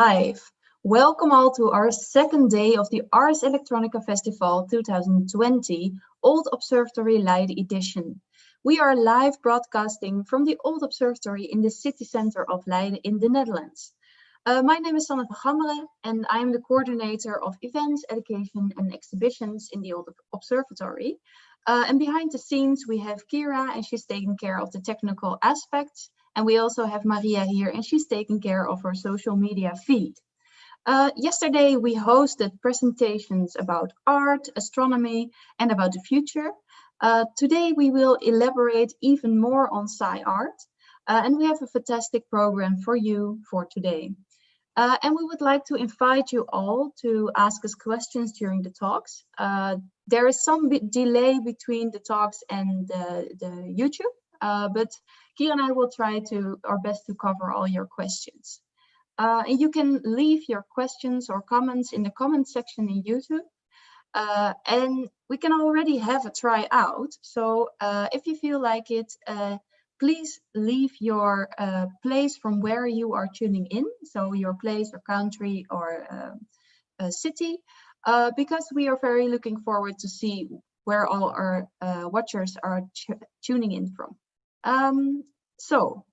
Live. Welcome all to our second day of the Ars Electronica Festival 2020 Old Observatory Leiden edition. We are live broadcasting from the Old Observatory in the city center of Leiden in the Netherlands. My name is Sanne van Gammeren and I am the coordinator of events, education and exhibitions in the Old Observatory. And behind the scenes we have Kira and she's taking care of the technical aspects. And we also have Maria here and she's taking care of our social media feed. Yesterday we hosted presentations about art, astronomy and about the future. Today we will elaborate even more on sci-art and we have a fantastic program for you for today. And we would like to invite you all to ask us questions during the talks. There is some delay between the talks and the YouTube, but Kira and I will try our best to cover all your questions. And you can leave your questions or comments in the comment section in YouTube. And we can already have a try out. So if you feel like it, please leave your place from where you are tuning in. So your place or country or a city, because we are very looking forward to see where all our watchers are tuning in from. So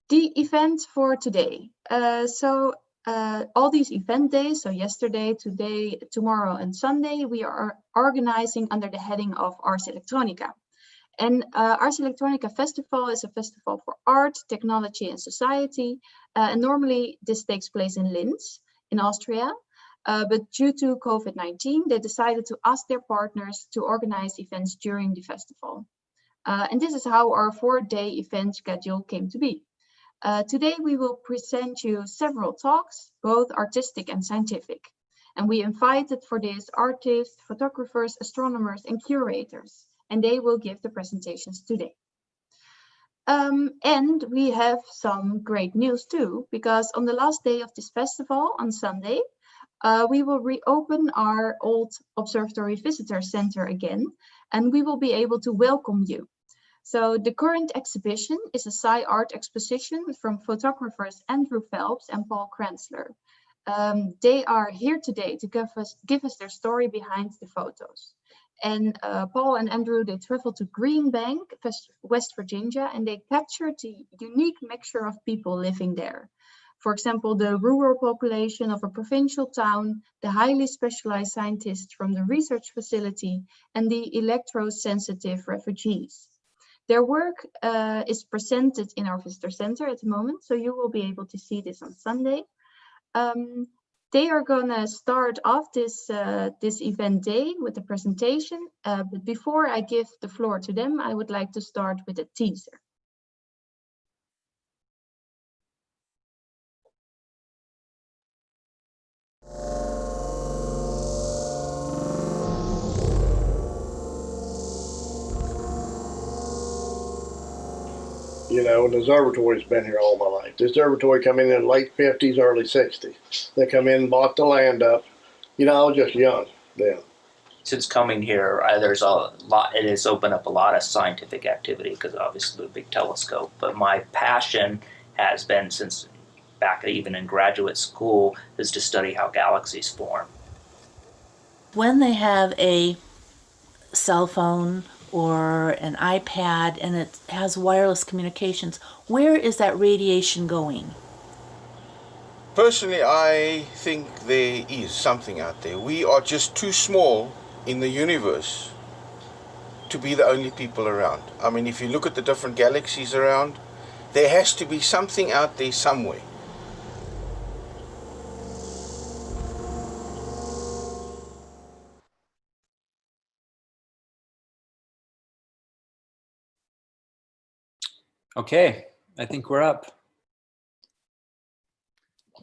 the event for today. All these event days, so yesterday, today, tomorrow and Sunday, we are organizing under the heading of Ars Electronica. And Ars Electronica Festival is a festival for art, technology and society. And normally this takes place in Linz in Austria. But due to COVID-19, they decided to ask their partners to organize events during the festival. And this is how our 4-day event schedule came to be. Today we will present you several talks, both artistic and scientific. And we invited for this artists, photographers, astronomers and curators. And they will give the presentations today. And we have some great news too, because on the last day of this festival, on Sunday, we will reopen our old Observatory Visitor Center again, and we will be able to welcome you. So the current exhibition is a sci-art exposition from photographers Andrew Phelps and Paul Kranzler. They are here today to give us their story behind the photos. And Paul and Andrew, they traveled to Green Bank, West Virginia, and they captured the unique mixture of people living there. For example, the rural population of a provincial town, the highly specialized scientists from the research facility, and the electrosensitive refugees. Their work is presented in our visitor center at the moment, so you will be able to see this on Sunday. They are going to start off this event day with a presentation, but before I give the floor to them, I would like to start with a teaser. You know, the observatory's been here all my life. The observatory come in the late 50s, early 60s. They come in and bought the land up. You know, I was just young then. Since coming here, there's a lot. It has opened up a lot of scientific activity because obviously the big telescope. But my passion has been since back even in graduate school is to study how galaxies form. When they have a cell phone or an iPad and it has wireless communications, where is that radiation going? Personally, I think there is something out there. We are just too small in the universe to be the only people around. I mean, if you look at the different galaxies around, there has to be something out there somewhere. Okay, I think we're up.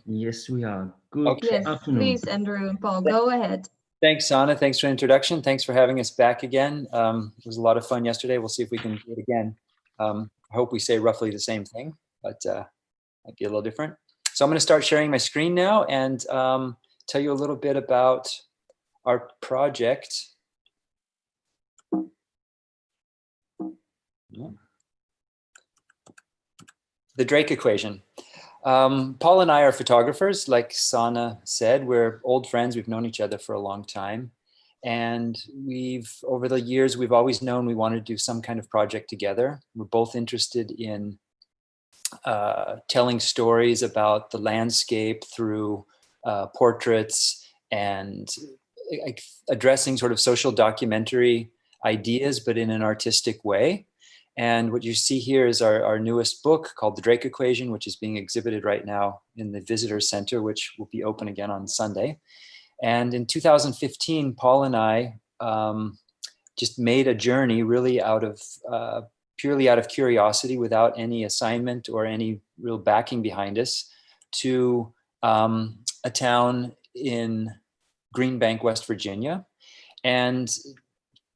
Yes, we are. Good afternoon. Please, Andrew and Paul, go ahead. Thanks, Sanne. Thanks for the introduction. Thanks for having us back again. It was a lot of fun yesterday. We'll see if we can do it again. I hope we say roughly the same thing, but might be a little different. So I'm going to start sharing my screen now and tell you a little bit about our project. The Drake equation. Paul and I are photographers, like Sana said. We're old friends. We've known each other for a long time. And over the years, we've always known we wanted to do some kind of project together. We're both interested in telling stories about the landscape through portraits and addressing sort of social documentary ideas, but in an artistic way. And what you see here is our newest book called The Drake Equation, which is being exhibited right now in the Visitor Center, which will be open again on Sunday. And in 2015, Paul and I just made a journey really purely out of curiosity, without any assignment or any real backing behind us, to a town in Green Bank, West Virginia, and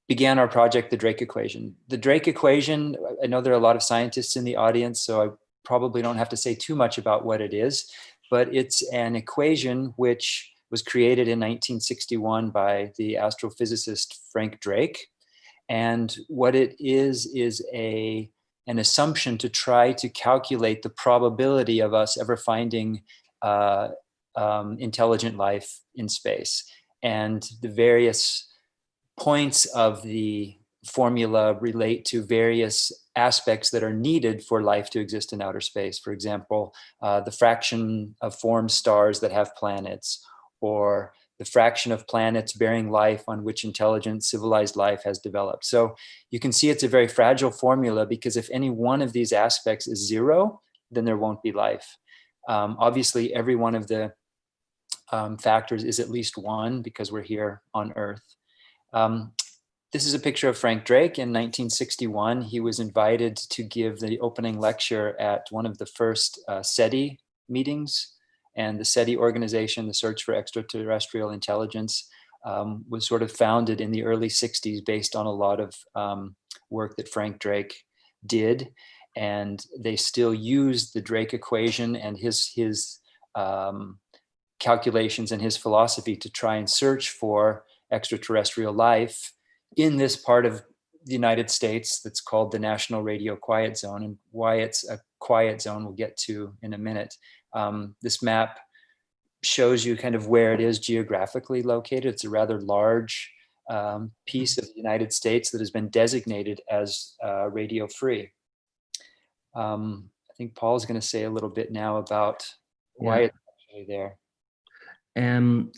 began our project, The Drake Equation. The Drake Equation, I know there are a lot of scientists in the audience, so I probably don't have to say too much about what it is, but it's an equation which was created in 1961 by the astrophysicist Frank Drake. And what it is an assumption to try to calculate the probability of us ever finding intelligent life in space. And the various points of the formula relate to various aspects that are needed for life to exist in outer space. For example, the fraction of formed stars that have planets, or the fraction of planets bearing life on which intelligent civilized life has developed. So you can see it's a very fragile formula, because if any one of these aspects is zero, then there won't be life. Obviously, every one of the factors is at least one, because we're here on Earth. This is a picture of Frank Drake in 1961. He was invited to give the opening lecture at one of the first SETI meetings. And the SETI organization, the Search for Extraterrestrial Intelligence, was sort of founded in the early 60s based on a lot of work that Frank Drake did. And they still use the Drake equation and his calculations and his philosophy to try and search for extraterrestrial life in this part of the United States that's called the National Radio Quiet Zone. And why it's a quiet zone we'll get to in a minute. This map shows you kind of where it is geographically located. It's a rather large piece of the United States that has been designated as radio free. I think Paul's going to say a little bit now about why it's actually there.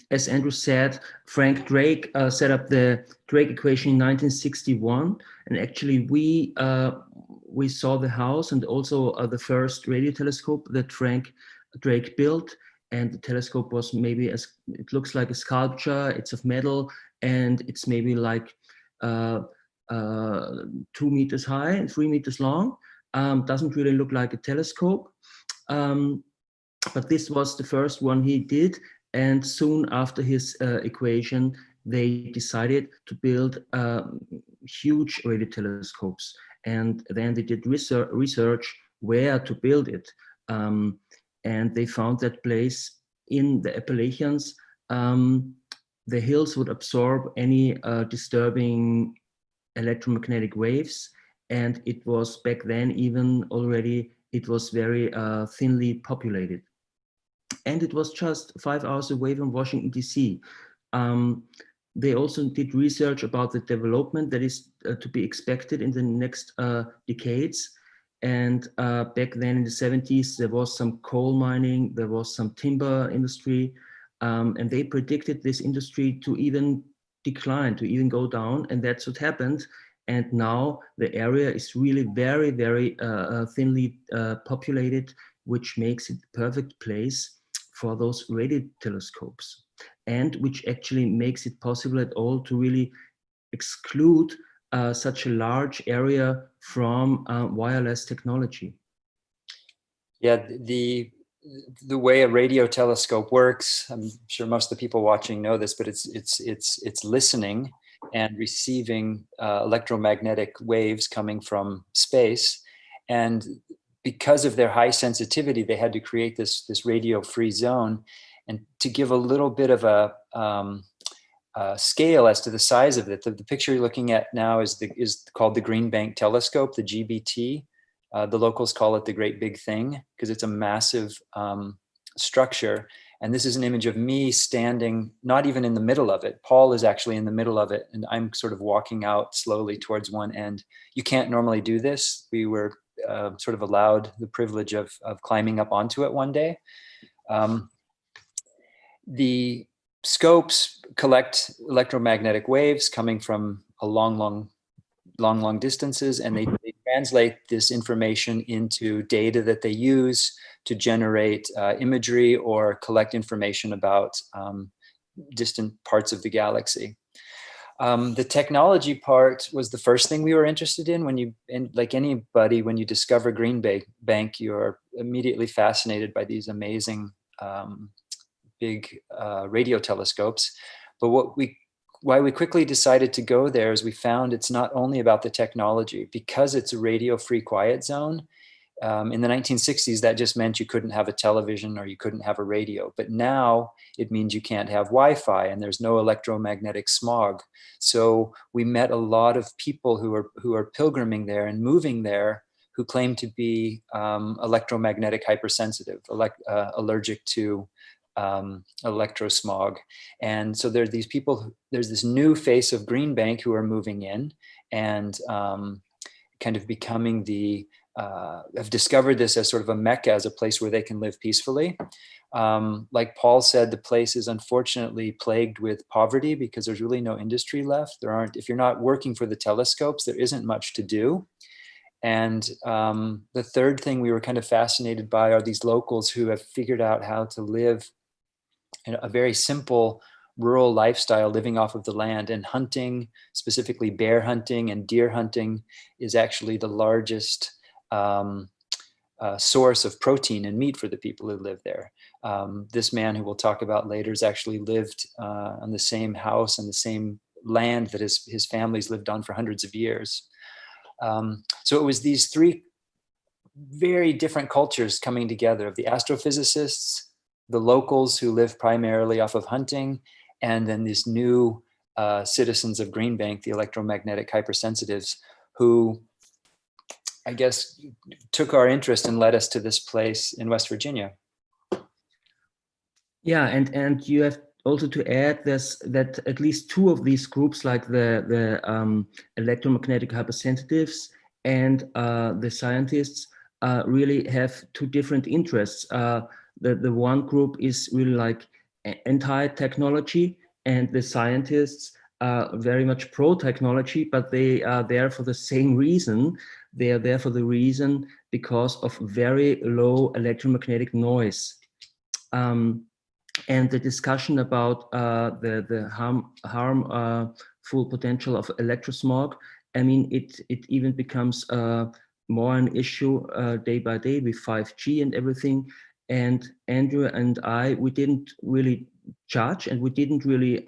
As Andrew said, Frank Drake set up the Drake equation in 1961, and actually we saw the house and also the first radio telescope that Frank Drake built. And the telescope was it looks like a sculpture. It's of metal, and it's maybe like 2 meters high and 3 meters long. Doesn't really look like a telescope, but this was the first one he did. And soon after his equation, they decided to build huge radio telescopes. And then they did research where to build it. And they found that place in the Appalachians. The hills would absorb any disturbing electromagnetic waves. And it was back then it was very thinly populated. And it was just 5 hours away from Washington, D.C. They also did research about the development that is to be expected in the next decades. And back then in the 70s, there was some coal mining, there was some timber industry, and they predicted this industry to even decline, to even go down, and that's what happened. And now the area is really very, very thinly populated, which makes it the perfect place for those radio telescopes, and which actually makes it possible at all to really exclude such a large area from wireless technology. Yeah, the way a radio telescope works, I'm sure most of the people watching know this, but it's listening and receiving electromagnetic waves coming from space. And because of their high sensitivity, they had to create this radio-free zone. And to give a little bit of a scale as to the size of it, the picture you're looking at now is called the Green Bank Telescope, the GBT. The locals call it the Great Big Thing because it's a massive structure. And this is an image of me standing, not even in the middle of it. Paul is actually in the middle of it, and I'm sort of walking out slowly towards one end. You can't normally do this. We were sort of allowed the privilege of climbing up onto it one day. The scopes collect electromagnetic waves coming from a long distances, and they translate this information into data that they use to generate imagery or collect information about distant parts of the galaxy. The technology part was the first thing we were interested in. Like anybody, when you discover Green Bank, you're immediately fascinated by these amazing big radio telescopes. But why we quickly decided to go there is we found it's not only about the technology. Because it's a radio-free quiet zone, in the 1960s, that just meant you couldn't have a television or you couldn't have a radio. But now it means you can't have Wi-Fi and there's no electromagnetic smog. So we met a lot of people who are pilgriming there and moving there who claim to be electromagnetic hypersensitive, allergic to electrosmog. And so there are these people, there's this new face of Green Bank who are moving in and kind of becoming have discovered this as sort of a mecca, as a place where they can live peacefully. Like Paul said, the place is unfortunately plagued with poverty because there's really no industry left. If you're not working for the telescopes, there isn't much to do. And the third thing we were kind of fascinated by are these locals who have figured out how to live in a very simple rural lifestyle, living off of the land. And hunting, specifically bear hunting and deer hunting, is actually the largest source of protein and meat for the people who live there. This man, who we'll talk about later, has actually lived on the same house and the same land that his family's lived on for hundreds of years. So it was these three very different cultures coming together, of the astrophysicists, the locals who live primarily off of hunting, and then these new citizens of Green Bank, the electromagnetic hypersensitives, who I guess took our interest and led us to this place in West Virginia. Yeah, and you have also to add this, that at least two of these groups, like the electromagnetic hypersensitives and the scientists, really have two different interests. The one group is really like anti-technology, and the scientists are very much pro-technology, but they are there for the same reason. They are there for the reason because of very low electromagnetic noise. And the discussion about the harmful potential of electrosmog, I mean, it even becomes more an issue day by day with 5G and everything. And Andrew and we didn't really judge, and we didn't really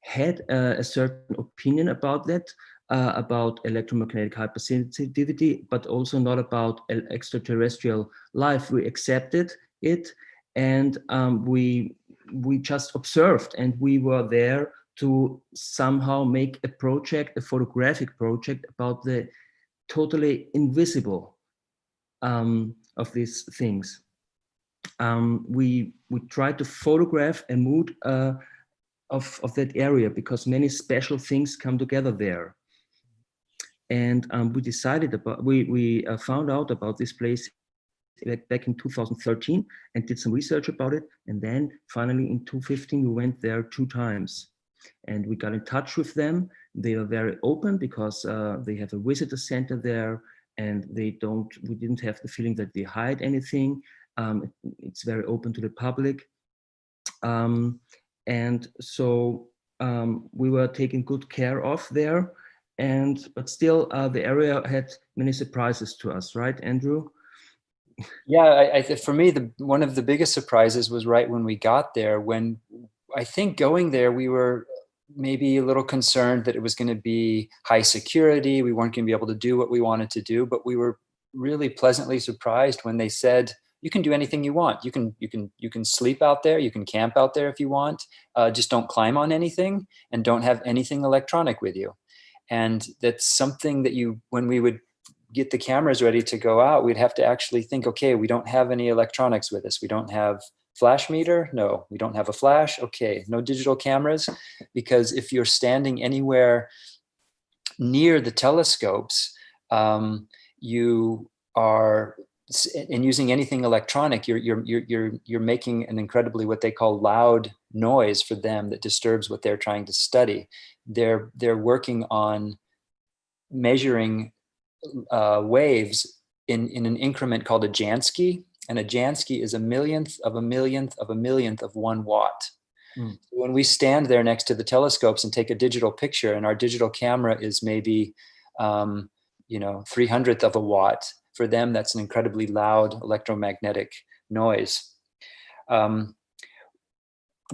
had a certain opinion about that, about electromagnetic hypersensitivity, but also not about extraterrestrial life. We accepted it, and we just observed, and we were there to somehow make a project, a photographic project, about the totally invisible of these things. We tried to photograph a mood of that area, because many special things come together there. And we decided about, we found out about this place back in 2013 and did some research about it. And then finally in 2015, we went there 2 times. And we got in touch with them. They are very open, because they have a visitor center there, and we didn't have the feeling that they hide anything. It's very open to the public. And so we were taken good care of there. But still, the area had many surprises to us, right, Andrew? Yeah, for me, one of the biggest surprises was right when we got there. When I think going there, we were maybe a little concerned that it was going to be high security. We weren't going to be able to do what we wanted to do, but we were really pleasantly surprised when they said, you can do anything you want. You can sleep out there. You can camp out there if you want. Just don't climb on anything, and don't have anything electronic with you. And that's something that when we would get the cameras ready to go out, we'd have to actually think, okay, we don't have any electronics with us. We don't have flash meter. No, we don't have a flash. Okay, no digital cameras, because if you're standing anywhere near the telescopes, you are, and using anything electronic, you're making an incredibly, what they call, loud noise for them that disturbs what they're trying to study. They're working on measuring waves in an increment called a Jansky, and a Jansky is a millionth of a millionth of a millionth of 1 watt. Mm. When we stand there next to the telescopes and take a digital picture, and our digital camera is maybe 300th of a watt, for them that's an incredibly loud electromagnetic noise. The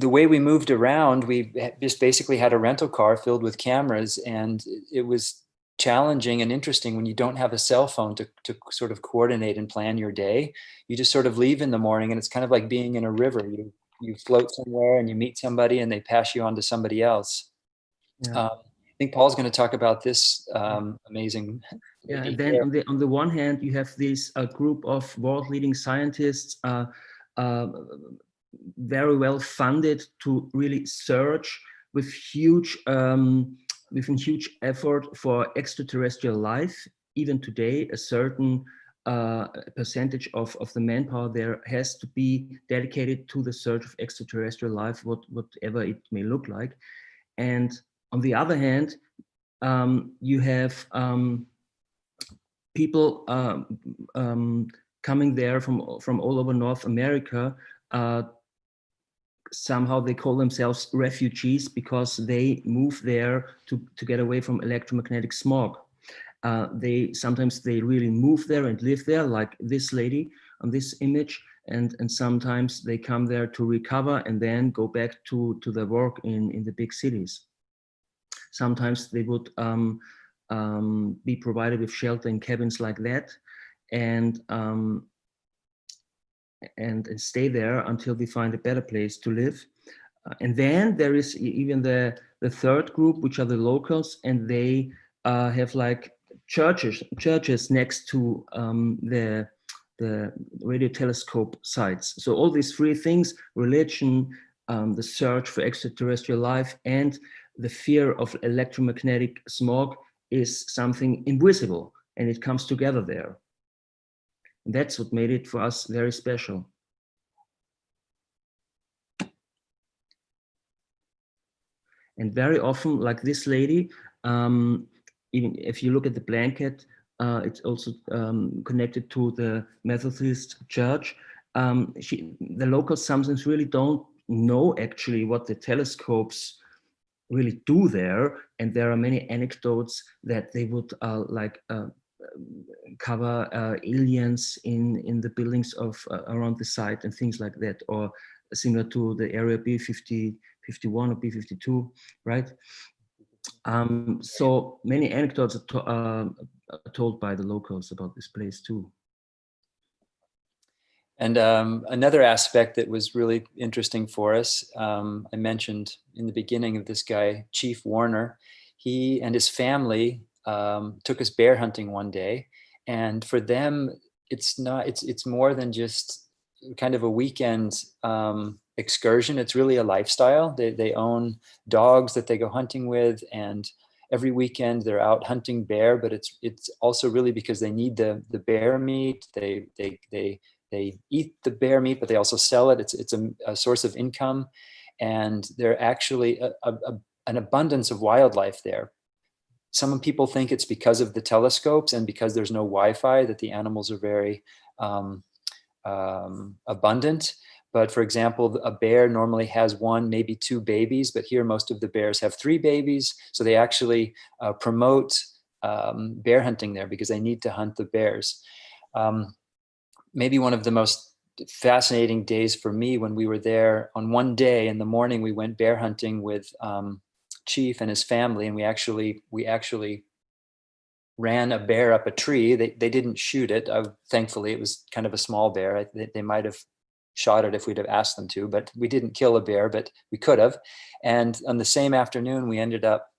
way we moved around, we just basically had a rental car filled with cameras, and it was challenging and interesting when you don't have a cell phone to sort of coordinate and plan your day. You just sort of leave in the morning, and it's kind of like being in a river. You float somewhere and you meet somebody and they pass you on to somebody else. Yeah. I think Paul's going to talk about this amazing. Yeah, and then on the one hand, you have this group of world-leading scientists, very well funded to really search with huge effort for extraterrestrial life. Even today, a certain percentage of the manpower there has to be dedicated to the search of extraterrestrial life, whatever it may look like. And on the other hand, you have people coming there from all over North America. Somehow they call themselves refugees because they move there to get away from electromagnetic smog. Sometimes they really move there and live there, like this lady on this image, and sometimes they come there to recover and then go back to their work in the big cities. Sometimes they would be provided with shelter in cabins like that, and stay there until they find a better place to live. And then there is even the third group, which are the locals, and they have like churches next to the radio telescope sites. So all these three things: religion, the search for extraterrestrial life, and the fear of electromagnetic smog, is something invisible, and it comes together there. And that's what made it for us very special. And very often, like this lady, even if you look at the blanket, it's also connected to the Methodist church. The locals sometimes really don't know actually what the telescopes really do there, and there are many anecdotes that they would cover aliens in the buildings of around the site and things like that, or similar to the area B51 or B52, right? So many anecdotes are told by the locals about this place too. And another aspect that was really interesting for us, I mentioned in the beginning of this guy, Chief Warner. He and his family took us bear hunting one day, and for them, it's more than just kind of a weekend excursion. It's really a lifestyle. They own dogs that they go hunting with, and every weekend they're out hunting bear. But it's also really because they need the bear meat. They eat the bear meat, but they also sell it. It's a source of income, and they're actually an abundance of wildlife there. Some people think it's because of the telescopes and because there's no Wi-Fi that the animals are very abundant. But for example, a bear normally has 1, maybe 2 babies, but here most of the bears have 3 babies. So they actually promote bear hunting there because they need to hunt the bears. Maybe one of the most fascinating days for me when we were there, on one day in the morning, we went bear hunting with Chief and his family, and we actually ran a bear up a tree. They didn't shoot it. Thankfully, it was kind of a small bear. They might have shot it if we'd have asked them to, but we didn't kill a bear, but we could have. And on the same afternoon, we ended up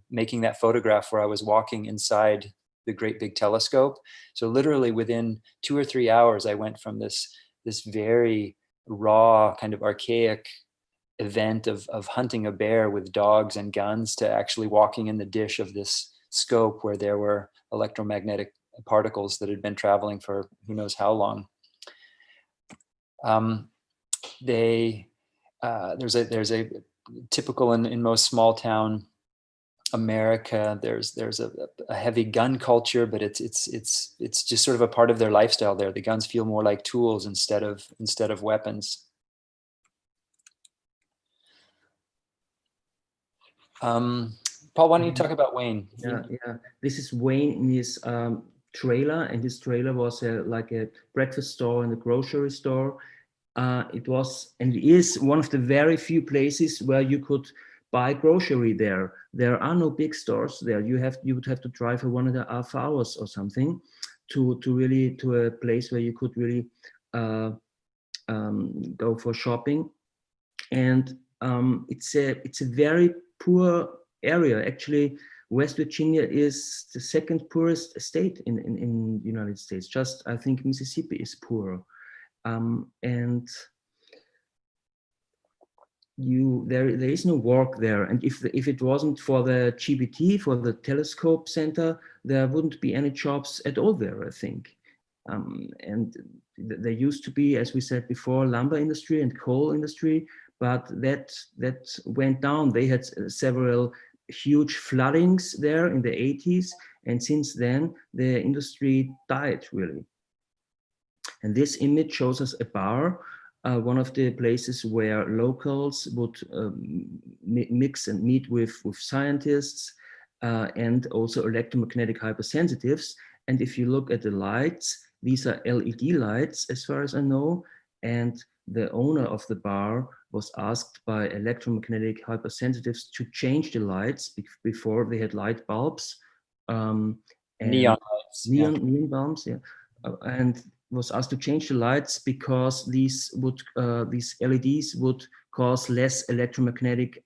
making that photograph where I was walking inside great big telescope. So literally within 2 or 3 hours, I went from this very raw kind of archaic event of hunting a bear with dogs and guns to actually walking in the dish of this scope where there were electromagnetic particles that had been traveling for who knows how long. There's a typical in most small town America. There's a heavy gun culture, but it's just sort of a part of their lifestyle there. The guns feel more like tools instead of weapons. Paul, why don't you talk about Wayne? Yeah. This is Wayne in his trailer, and his trailer was like a breakfast store and a grocery store. It was and it is one of the very few places where you could buy grocery there. There are no big stores there. You would have to drive for 1.5 hours or something to a place where you could really go for shopping. And it's a very poor area. Actually, West Virginia is the second poorest state in the United States. Just I think Mississippi is poorer. And there is no work there. And if it wasn't for the GBT, for the telescope center, there wouldn't be any jobs at all there, I think. And there used to be, as we said before, lumber industry and coal industry, but that went down. They had several huge floodings there in the 80s, and since then the industry died really. And this image shows us a bar, one of the places where locals would mix and meet with scientists and also electromagnetic hypersensitives. And if you look at the lights, these are LED lights, as far as I know. And the owner of the bar was asked by electromagnetic hypersensitives to change the lights before they had light bulbs. And neon lights. Neon bulbs, yeah. And was asked to change the lights because these LEDs would cause less electromagnetic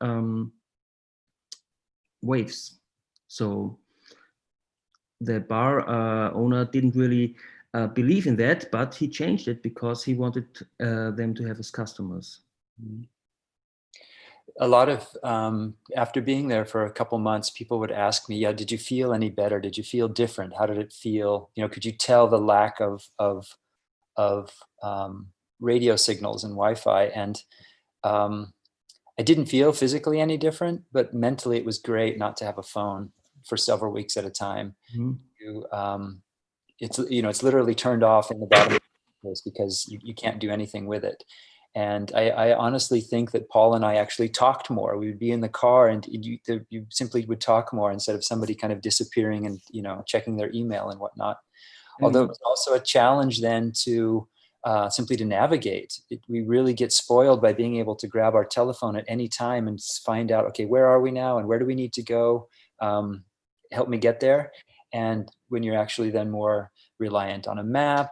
waves. So the bar owner didn't really believe in that, but he changed it because he wanted them to have as customers. A lot of after being there for a couple months, people would ask me, did you feel any better? Did you feel different? How did it feel? Could you tell the lack of radio signals and Wi-Fi? And I didn't feel physically any different, but mentally it was great not to have a phone for several weeks at a time. Mm-hmm. It's literally turned off in the bottom of the place because you can't do anything with it. And I honestly think that Paul and I actually talked more. We would be in the car and you simply would talk more instead of somebody kind of disappearing and, checking their email and whatnot. Mm-hmm. Although it was also a challenge then to simply to navigate. We really get spoiled by being able to grab our telephone at any time and find out, okay, where are we now and where do we need to go? Help me get there. And when you're actually then more reliant on a map,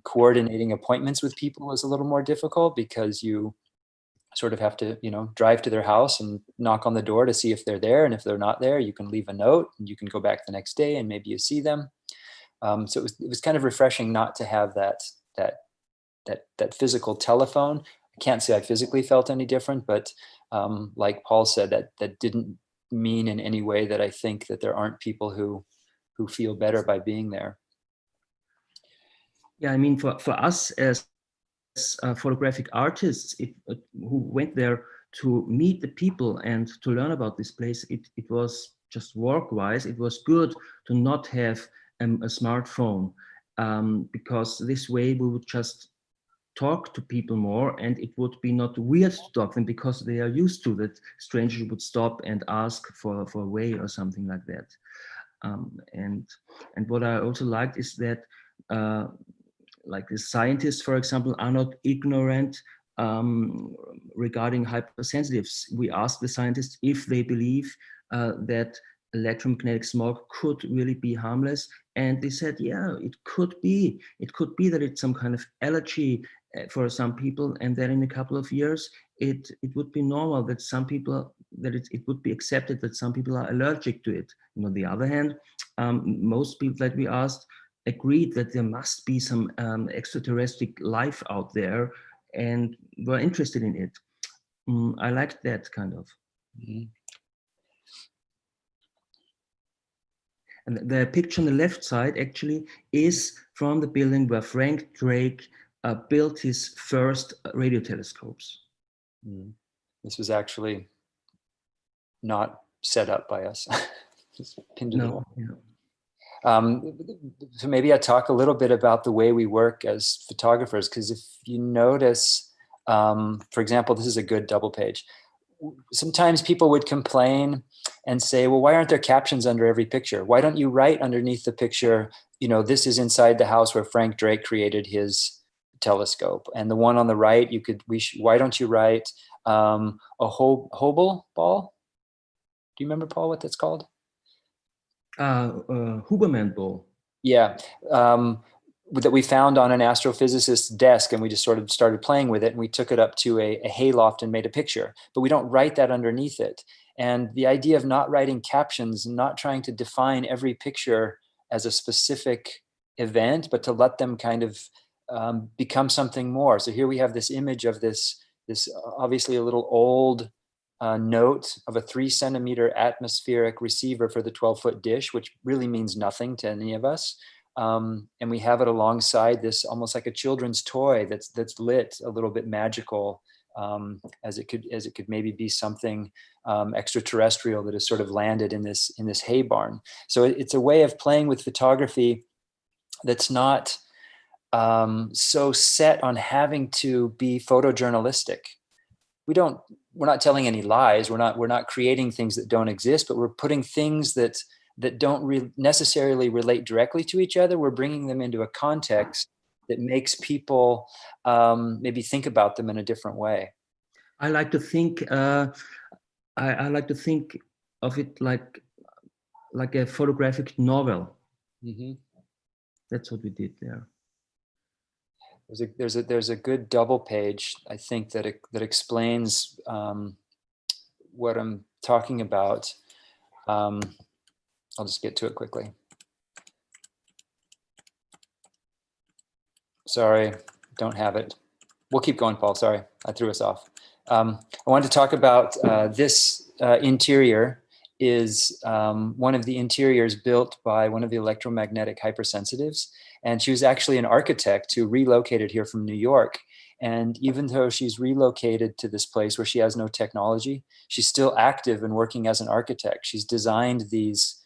coordinating appointments with people is a little more difficult because you sort of have to, drive to their house and knock on the door to see if they're there. And if they're not there, you can leave a note and you can go back the next day and maybe you see them. So it was kind of refreshing not to have that physical telephone. I can't say I physically felt any different, but like Paul said, that didn't mean in any way that I think that there aren't people who feel better by being there. Yeah, I mean, for us as photographic artists who went there to meet the people and to learn about this place, it was just work-wise, it was good to not have a smartphone because this way we would just talk to people more and it would be not weird to talk to them because they are used to that strangers would stop and ask for a way or something like that. And what I also liked is that like the scientists, for example, are not ignorant regarding hypersensitives. We asked the scientists if they believe that electromagnetic smog could really be harmless. And they said, yeah, it could be. It could be that it's some kind of allergy for some people. And then in a couple of years, it would be normal that some people, that it would be accepted that some people are allergic to it. On the other hand, most people that we asked agreed that there must be some extraterrestrial life out there and were interested in it. I liked that kind of. Mhm. And the picture on the left side actually is from the building where Frank Drake built his first radio telescopes. This was actually not set up by us. Just pinned to the wall. Yeah. So maybe I talk a little bit about the way we work as photographers, because if you notice, for example, this is a good double page. Sometimes people would complain and say, well, why aren't there captions under every picture? Why don't you write underneath the picture, this is inside the house where Frank Drake created his telescope. And the one on the right, why don't you write a Hubble ball? Do you remember, Paul, what that's called? Huberman ball. Yeah, that we found on an astrophysicist's desk, and we just sort of started playing with it, and we took it up to a hayloft and made a picture, but we don't write that underneath it. And the idea of not writing captions, not trying to define every picture as a specific event, but to let them kind of become something more. So here we have this image of this obviously a little old note of a 3-centimeter atmospheric receiver for the 12-foot dish, which really means nothing to any of us. And we have it alongside this almost like a children's toy that's lit a little bit magical, as it could maybe be something extraterrestrial that has sort of landed in this hay barn. So it's a way of playing with photography that's not so set on having to be photojournalistic. We're not telling any lies. We're not creating things that don't exist, but we're putting things that don't necessarily relate directly to each other. We're bringing them into a context that makes people maybe think about them in a different way. I like to think. I like to think of it like a photographic novel. Mm-hmm. That's what we did there. There's a good double page, I think, that explains what I'm talking about. I'll just get to it quickly. Sorry, don't have it. We'll keep going, Paul. Sorry, I threw us off. I wanted to talk about this interior is one of the interiors built by one of the electromagnetic hypersensitives. And she was actually an architect who relocated here from New York. And even though she's relocated to this place where she has no technology, she's still active and working as an architect. She's designed these,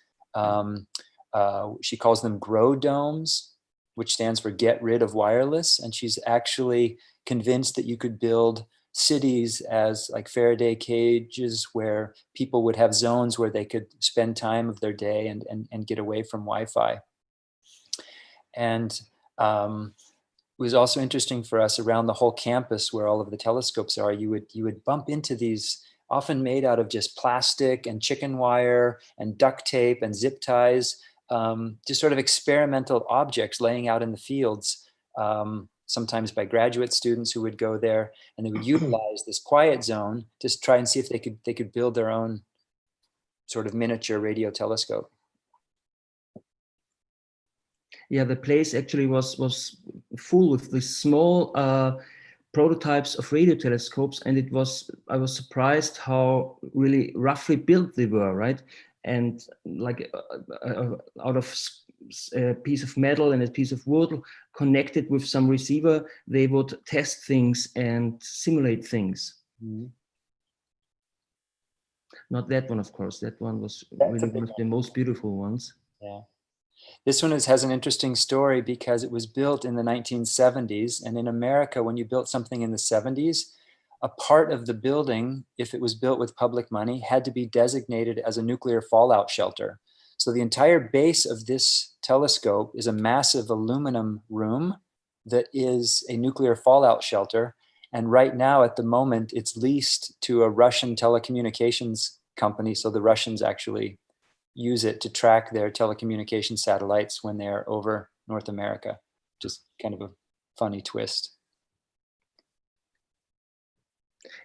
she calls them grow domes, which stands for get rid of wireless. And she's actually convinced that you could build cities as like Faraday cages where people would have zones where they could spend time of their day and get away from Wi-Fi. And it was also interesting for us around the whole campus where all of the telescopes are, you would bump into these often made out of just plastic and chicken wire and duct tape and zip ties, just sort of experimental objects laying out in the fields, sometimes by graduate students who would go there, and they would utilize this quiet zone to try and see if they could build their own sort of miniature radio telescope. Yeah, the place actually was full with these small prototypes of radio telescopes, and I was surprised how really roughly built they were, right? And like out of a piece of metal and a piece of wood connected with some receiver, they would test things and simulate things. Mm-hmm. Not that one, of course. That one was really one of the most beautiful ones. Yeah. This one has an interesting story because it was built in the 1970s. And in America, when you built something in the 70s, a part of the building, if it was built with public money, had to be designated as a nuclear fallout shelter. So the entire base of this telescope is a massive aluminum room that is a nuclear fallout shelter. And right now, at the moment, it's leased to a Russian telecommunications company. So the Russians actually use it to track their telecommunication satellites when they're over North America. Just kind of a funny twist.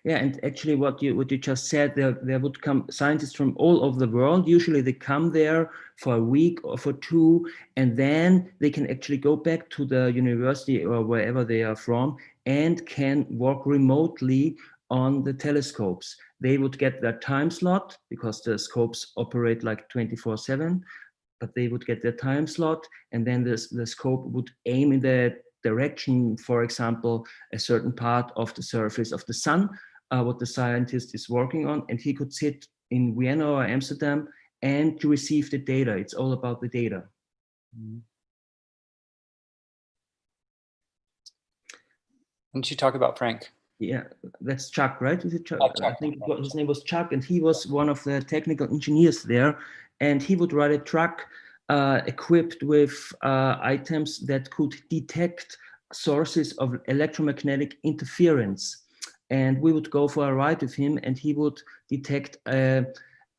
Yeah, and actually what you just said, there would come scientists from all over the world. Usually they come there for a week or for two, and then they can actually go back to the university or wherever they are from and can work remotely on the telescopes. They would get their time slot because the scopes operate like 24/7, but they would get their time slot, and then the scope would aim in the direction, for example, a certain part of the surface of the sun, what the scientist is working on, and he could sit in Vienna or Amsterdam and to receive the data. It's all about the data. Mm-hmm. Why don't you talk about Frank? Yeah, that's Chuck, right? Is it Chuck? Chuck. I think his name was Chuck, and he was one of the technical engineers there. And he would ride a truck equipped with items that could detect sources of electromagnetic interference. And we would go for a ride with him, and he would detect a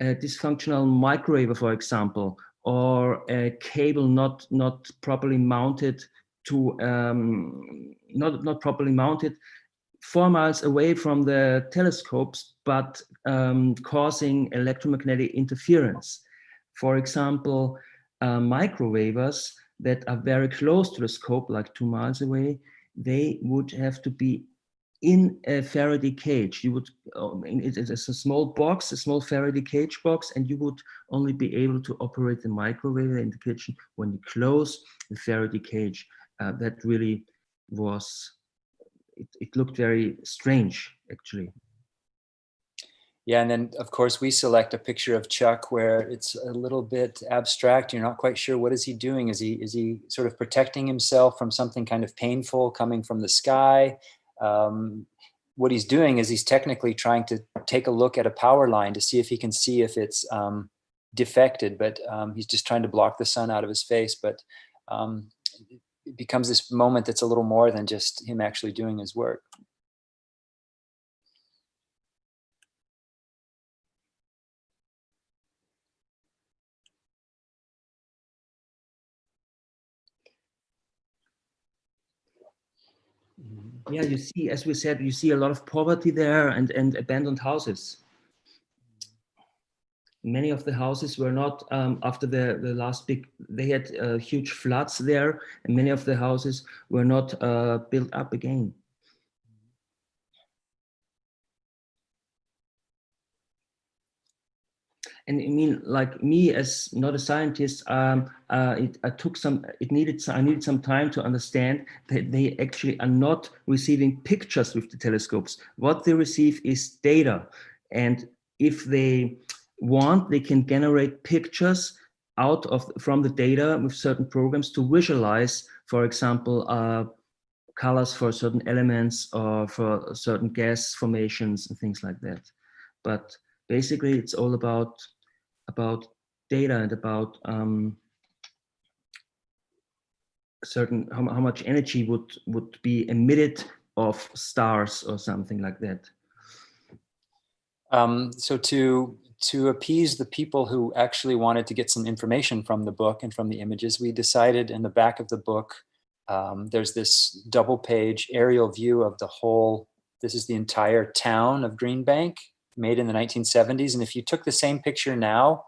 dysfunctional microwave, for example, or a cable not properly mounted to not properly mounted 4 miles away from the telescopes, but causing electromagnetic interference. For example, microwavers that are very close to the scope, like 2 miles away, they would have to be in a Faraday cage. You would, it's a small box, a small Faraday cage box, and you would only be able to operate the microwave in the kitchen when you close the Faraday cage. That really was, it looked very strange, actually. Yeah, and then of course we select a picture of Chuck where it's a little bit abstract. You're not quite sure what is he doing. Is he sort of protecting himself from something kind of painful coming from the sky? What he's doing is he's technically trying to take a look at a power line to see if he can see if it's defected, but he's just trying to block the sun out of his face. But it becomes this moment that's a little more than just him actually doing his work. Yeah, you see, as we said, you see a lot of poverty there and abandoned houses. Many of the houses were not, after the last big, they had huge floods there, and many of the houses were not built up again. And I mean, like me, as not a scientist, I needed some time to understand that they actually are not receiving pictures with the telescopes. What they receive is data, and if they want, they can generate pictures from the data with certain programs to visualize, for example, colors for certain elements or for certain gas formations and things like that. But basically, it's all about data and about certain how much energy would be emitted of stars or something like that. So to appease the people who actually wanted to get some information from the book and from the images, we decided in the back of the book, there's this double page aerial view of the whole, this is the entire town of Green Bank, made in the 1970s. And if you took the same picture now,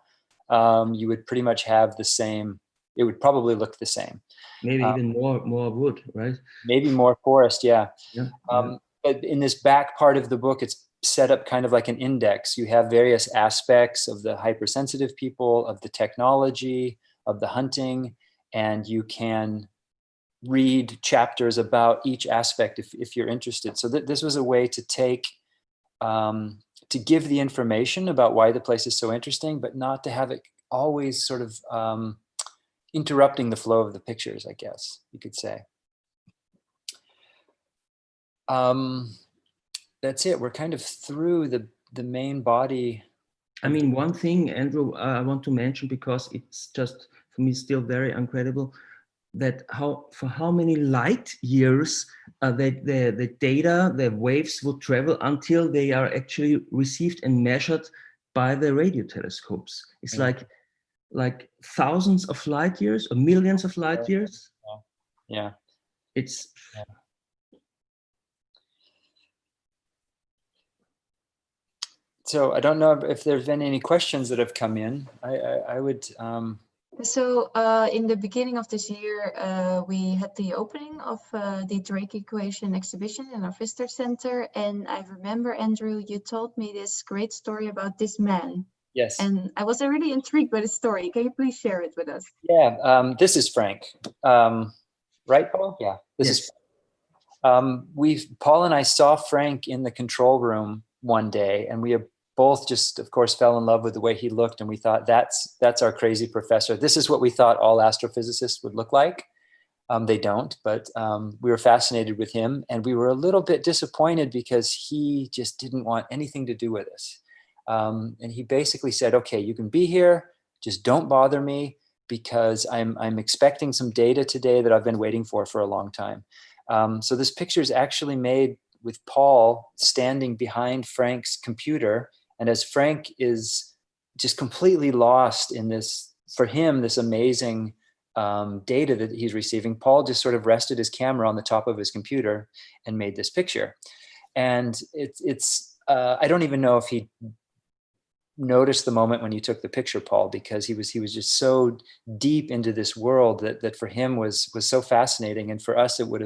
you would pretty much have the same, it would probably look the same. Maybe even more wood, right? Maybe more forest, yeah. Yeah. But in this back part of the book, it's set up kind of like an index. You have various aspects of the hypersensitive people, of the technology, of the hunting, and you can read chapters about each aspect if you're interested. So this was a way to take, to give the information about why the place is so interesting, but not to have it always sort of interrupting the flow of the pictures, I guess you could say. That's it. We're kind of through the main body. I mean, one thing, Andrew, I want to mention, because it's just, for me, still very incredible, that for how many light years the data, the waves would travel until they are actually received and measured by the radio telescopes. It's like thousands of light years or millions of light years. Yeah. It's So I don't know if there's been any questions that have come in. I would. So in the beginning of this year, we had the opening of the Drake equation exhibition in our visitor center. And I remember, Andrew, you told me this great story about this man. Yes. And I was really intrigued by the story. Can you please share it with us? Yeah. This is Frank. Right, Paul? Yeah. This Yes. is. Paul and I saw Frank in the control room one day, and we both just, of course, fell in love with the way he looked, and we thought, that's our crazy professor. This is what we thought all astrophysicists would look like. They don't, but we were fascinated with him, and we were a little bit disappointed because he just didn't want anything to do with us. And he basically said, okay, you can be here, just don't bother me, because I'm expecting some data today that I've been waiting for a long time. So this picture is actually made with Paul standing behind Frank's computer. And as Frank is just completely lost in this, for him, this amazing data that he's receiving, Paul just sort of rested his camera on the top of his computer and made this picture. And I don't even know if he noticed the moment when you took the picture, Paul, because he was just so deep into this world that for him was so fascinating. And for us, it would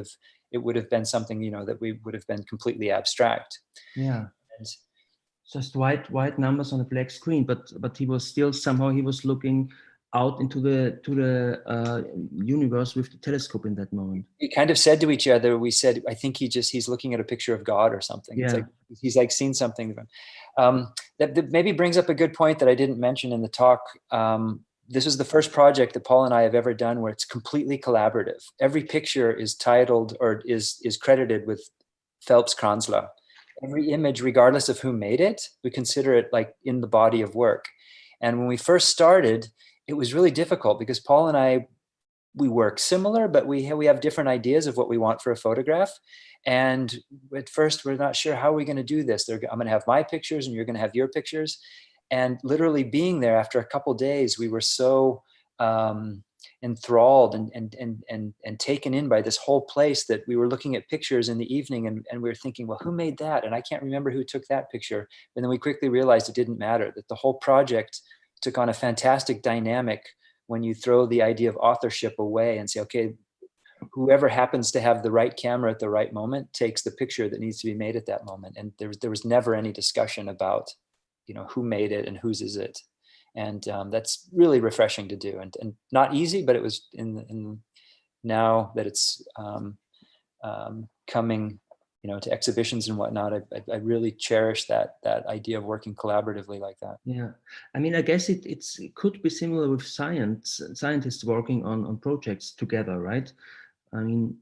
have been something, that we would have been completely abstract. Yeah. And just white numbers on a black screen, but he was still somehow looking out into the universe with the telescope in that moment. we kind of said to each other, we said, I think he's looking at a picture of God or something. Yeah. It's like he's like seen something. That maybe brings up a good point that I didn't mention in the talk. This is the first project that Paul and I have ever done where it's completely collaborative. Every picture is titled or is credited with Phelps Kranzler. Every image, regardless of who made it, we consider it like in the body of work. And when we first started, it was really difficult because Paul and I, we work similar, but we have different ideas of what we want for a photograph. And at first, we're not sure how we're going to do this. I'm going to have my pictures and you're going to have your pictures. And literally being there after a couple of days, we were so enthralled and taken in by this whole place that we were looking at pictures in the evening and we were thinking, well, who made that? And I can't remember who took that picture. And then we quickly realized it didn't matter, that the whole project took on a fantastic dynamic when you throw the idea of authorship away and say, okay, whoever happens to have the right camera at the right moment takes the picture that needs to be made at that moment. And there was never any discussion about, who made it and whose is it. And that's really refreshing to do and not easy, but it was in now that it's coming, to exhibitions and whatnot, I really cherish that idea of working collaboratively like that. Yeah, I mean, I guess it could be similar with scientists working on projects together, right? I mean,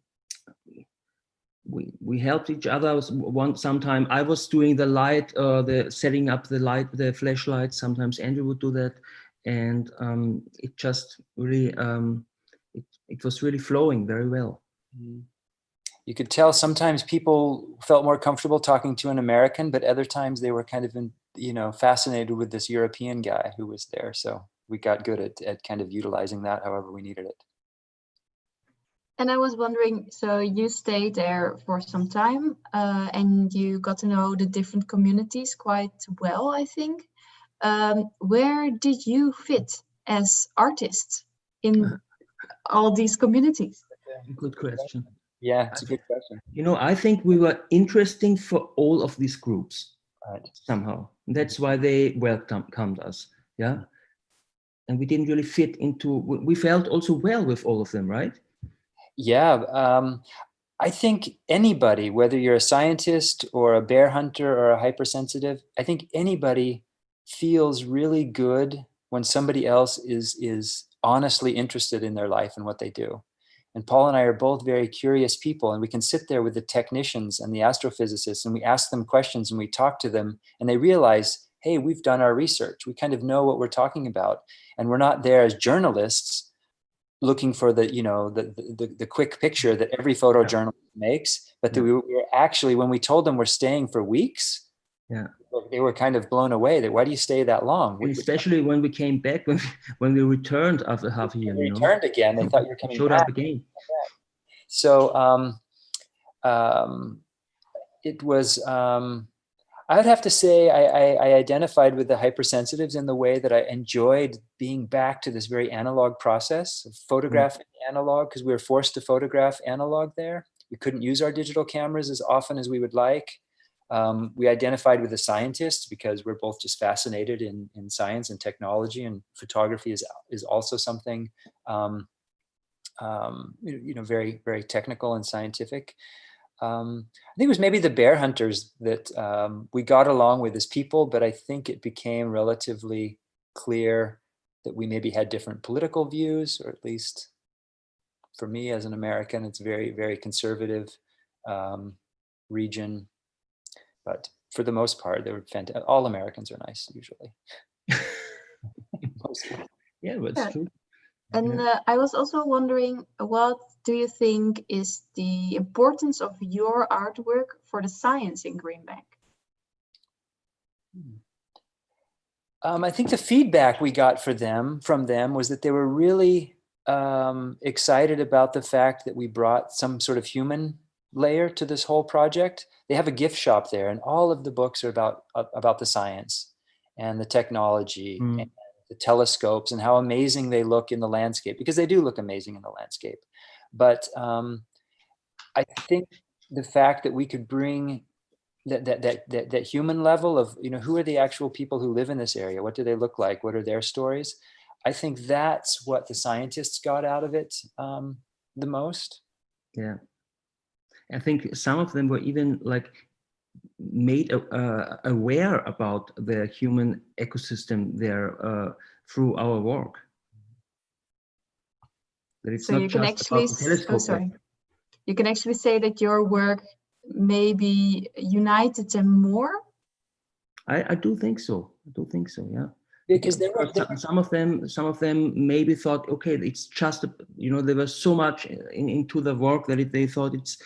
we helped each other. Sometime I was doing the light, the setting up the flashlight. Sometimes Andrew would do that, and it just really it was really flowing very well. You could tell sometimes people felt more comfortable talking to an American, but other times they were kind of fascinated with this European guy who was there. So we got good at kind of utilizing that however we needed it. And I was wondering, so you stayed there for some time and you got to know the different communities quite well, I think. Where did you fit as artists in all these communities? Good question. Yeah, it's a good question. I think we were interesting for all of these groups, right? Somehow. That's why they welcomed us, yeah? And we didn't really fit into, we felt also well with all of them, right? Yeah, I think anybody, whether you're a scientist or a bear hunter or a hypersensitive, I think anybody feels really good when somebody else is honestly interested in their life and what they do. And Paul and I are both very curious people, and we can sit there with the technicians and the astrophysicists and we ask them questions and we talk to them and they realize, hey, we've done our research. We kind of know what we're talking about. And we're not there as journalists looking for the quick picture that every photojournalist makes, but that we were actually, when we told them we're staying for weeks, they were kind of blown away that why do you stay that long? Especially when we came back, when we returned after half a year. We returned again. They thought you were coming back. Up again. So it was. I would have to say I identified with the hypersensitives in the way that I enjoyed being back to this very analog process of photographing analog, because we were forced to photograph analog there. We couldn't use our digital cameras as often as we would like. We identified with the scientists because we're both just fascinated in science and technology, and photography is also something very, very technical and scientific. I think it was maybe the bear hunters that we got along with as people, but I think it became relatively clear that we maybe had different political views, or at least for me as an American, it's very, very conservative region. But for the most part, they were fantastic. All Americans are nice usually. Yeah, that's true. And I was also wondering, what do you think is the importance of your artwork for the science in Greenbank? I think the feedback we got from them was that they were really excited about the fact that we brought some sort of human layer to this whole project. They have a gift shop there, and all of the books are about the science and the technology and the telescopes and how amazing they look in the landscape, because they do look amazing in the landscape. But I think the fact that we could bring that human level of, who are the actual people who live in this area? What do they look like? What are their stories? I think that's what the scientists got out of it the most. Yeah. I think some of them were even made aware about the human ecosystem there through our work. That it's So not you can just actually, about the telescope. You can actually say that your work maybe united them more? I do think so. Yeah. Because some of them maybe thought, okay, it's just there was so much into the work that they thought it's,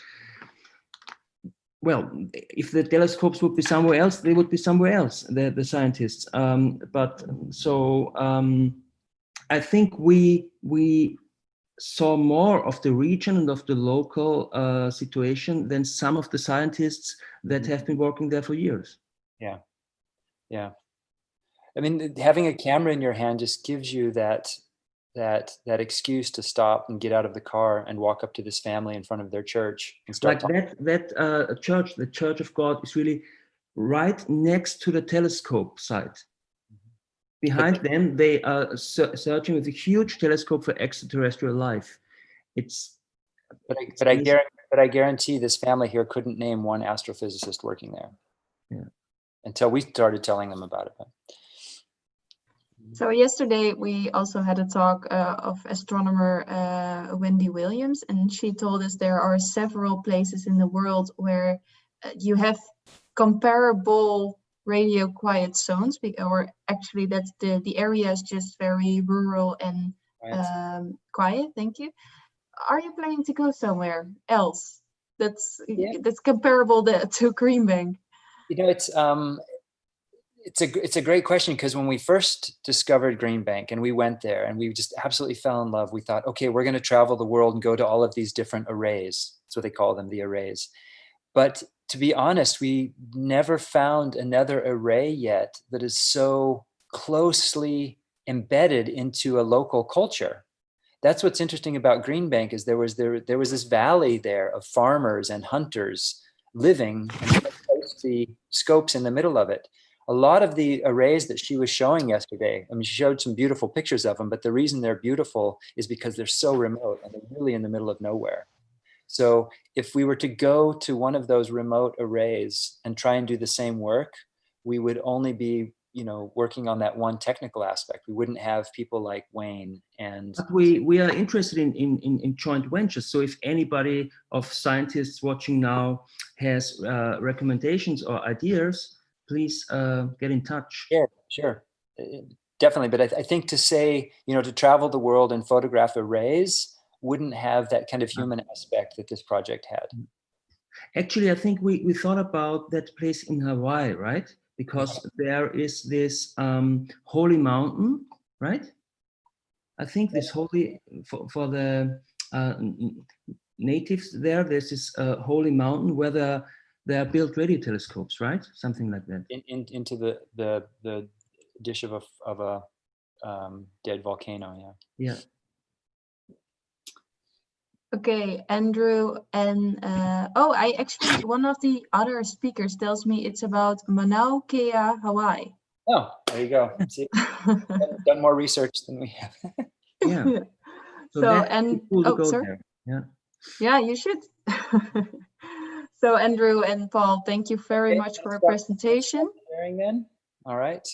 well, if the telescopes would be somewhere else, they would be somewhere else, the scientists. But so I think we saw more of the region and of the local situation than some of the scientists that have been working there for years. Yeah. I mean, having a camera in your hand just gives you that excuse to stop and get out of the car and walk up to this family in front of their church and start talking. Church, the Church of God, is really right next to the telescope site. Behind them, they are searching with a huge telescope for extraterrestrial life. But I guarantee this family here couldn't name one astrophysicist working there. Yeah. Until we started telling them about it. So yesterday we also had a talk of astronomer Wendy Williams, and she told us there are several places in the world where you have comparable radio quiet zones, or actually that's the area is just very rural and quiet. Thank you. Are you planning to go somewhere else that's comparable to Greenbank? It's a great question, because when we first discovered Greenbank and we went there and we just absolutely fell in love, we thought, okay, we're going to travel the world and go to all of these different arrays. That's what they call them, the arrays. But to be honest, we never found another array yet that is so closely embedded into a local culture. That's what's interesting about Greenbank, is there was this valley there of farmers and hunters living, and the scopes in the middle of it. A lot of the arrays that she was showing yesterday, I mean, she showed some beautiful pictures of them, but the reason they're beautiful is because they're so remote and they're really in the middle of nowhere. So if we were to go to one of those remote arrays and try and do the same work, we would only be, working on that one technical aspect. We wouldn't have people like Wayne and... But we are interested in joint ventures. So if anybody of scientists watching now has recommendations or ideas, please get in touch. Yeah, sure. Definitely. But I think to say, to travel the world and photograph arrays wouldn't have that kind of human aspect that this project had. Actually, I think we thought about that place in Hawaii, right? Because there is this holy mountain, right? I think this holy, for the natives there's this holy mountain where they are built radio telescopes, right? Something like that. Into the dish of a dead volcano. Yeah. Yeah. Okay, Andrew, and I actually, one of the other speakers tells me it's about Mauna Kea, Hawaii. Oh, there you go. See, done more research than we have. Yeah. So, So, that's and cool to go sorry. there. Yeah. Yeah, you should. So, Andrew and Paul, thank you very much for your presentation. Sharing then. All right.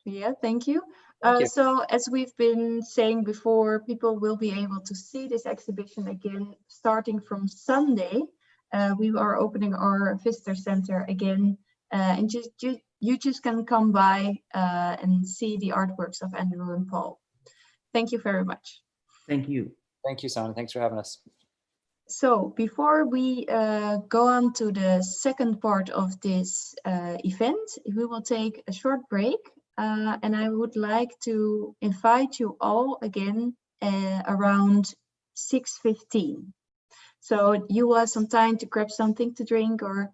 Yeah, thank you. Thank you. So as we've been saying before, people will be able to see this exhibition again starting from Sunday. We are opening our visitor center again, and you just can come by and see the artworks of Andrew and Paul. Thank you very much. Thank you. Thank you, Simon. Thanks for having us. So before we go on to the second part of this event, we will take a short break. And I would like to invite you all again around 6:15. So you will have some time to grab something to drink or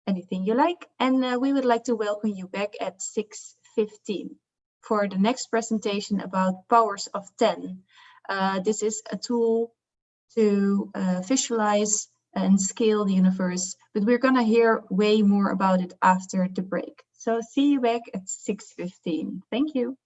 anything you like. And we would like to welcome you back at 6:15 for the next presentation about powers of 10. This is a tool to visualize and scale the universe, but we're gonna hear way more about it after the break. So see you back at 6:15. Thank you.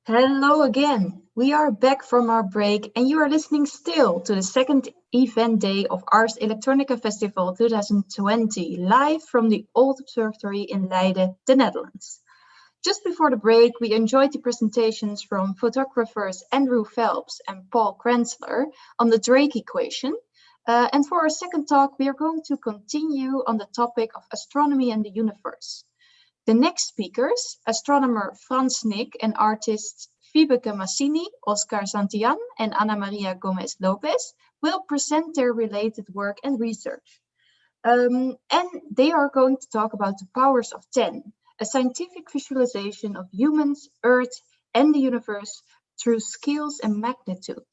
Hello again. We are back from our break and you are listening still to the second event day of Ars Electronica Festival 2020, live from the Old Observatory in Leiden, the Netherlands. Just before the break, we enjoyed the presentations from photographers Andrew Phelps and Paul Kranzler on the Drake equation. And for our second talk, we are going to continue on the topic of astronomy and the universe. The next speakers, astronomer Frans Nick and artists Vibeke Massini, Oscar Santillan, and Ana Maria Gomez Lopez, will present their related work and research. And they are going to talk about the powers of 10, a scientific visualization of humans, Earth, and the universe through scales and magnitude.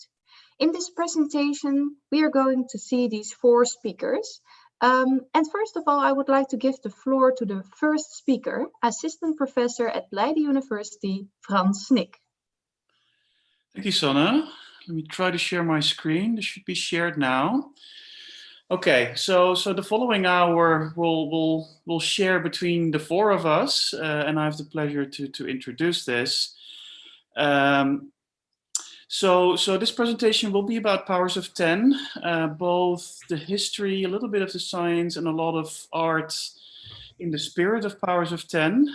In this presentation, we are going to see these 4 speakers. And first of all, I would like to give the floor to the first speaker, assistant professor at Leiden University, Frans Nick. Thank you, Sanne. Let me try to share my screen. This should be shared now. Okay, so the following hour we'll share between the 4 of us, and I have the pleasure to introduce this. So this presentation will be about powers of 10, both the history, a little bit of the science, and a lot of art in the spirit of powers of 10.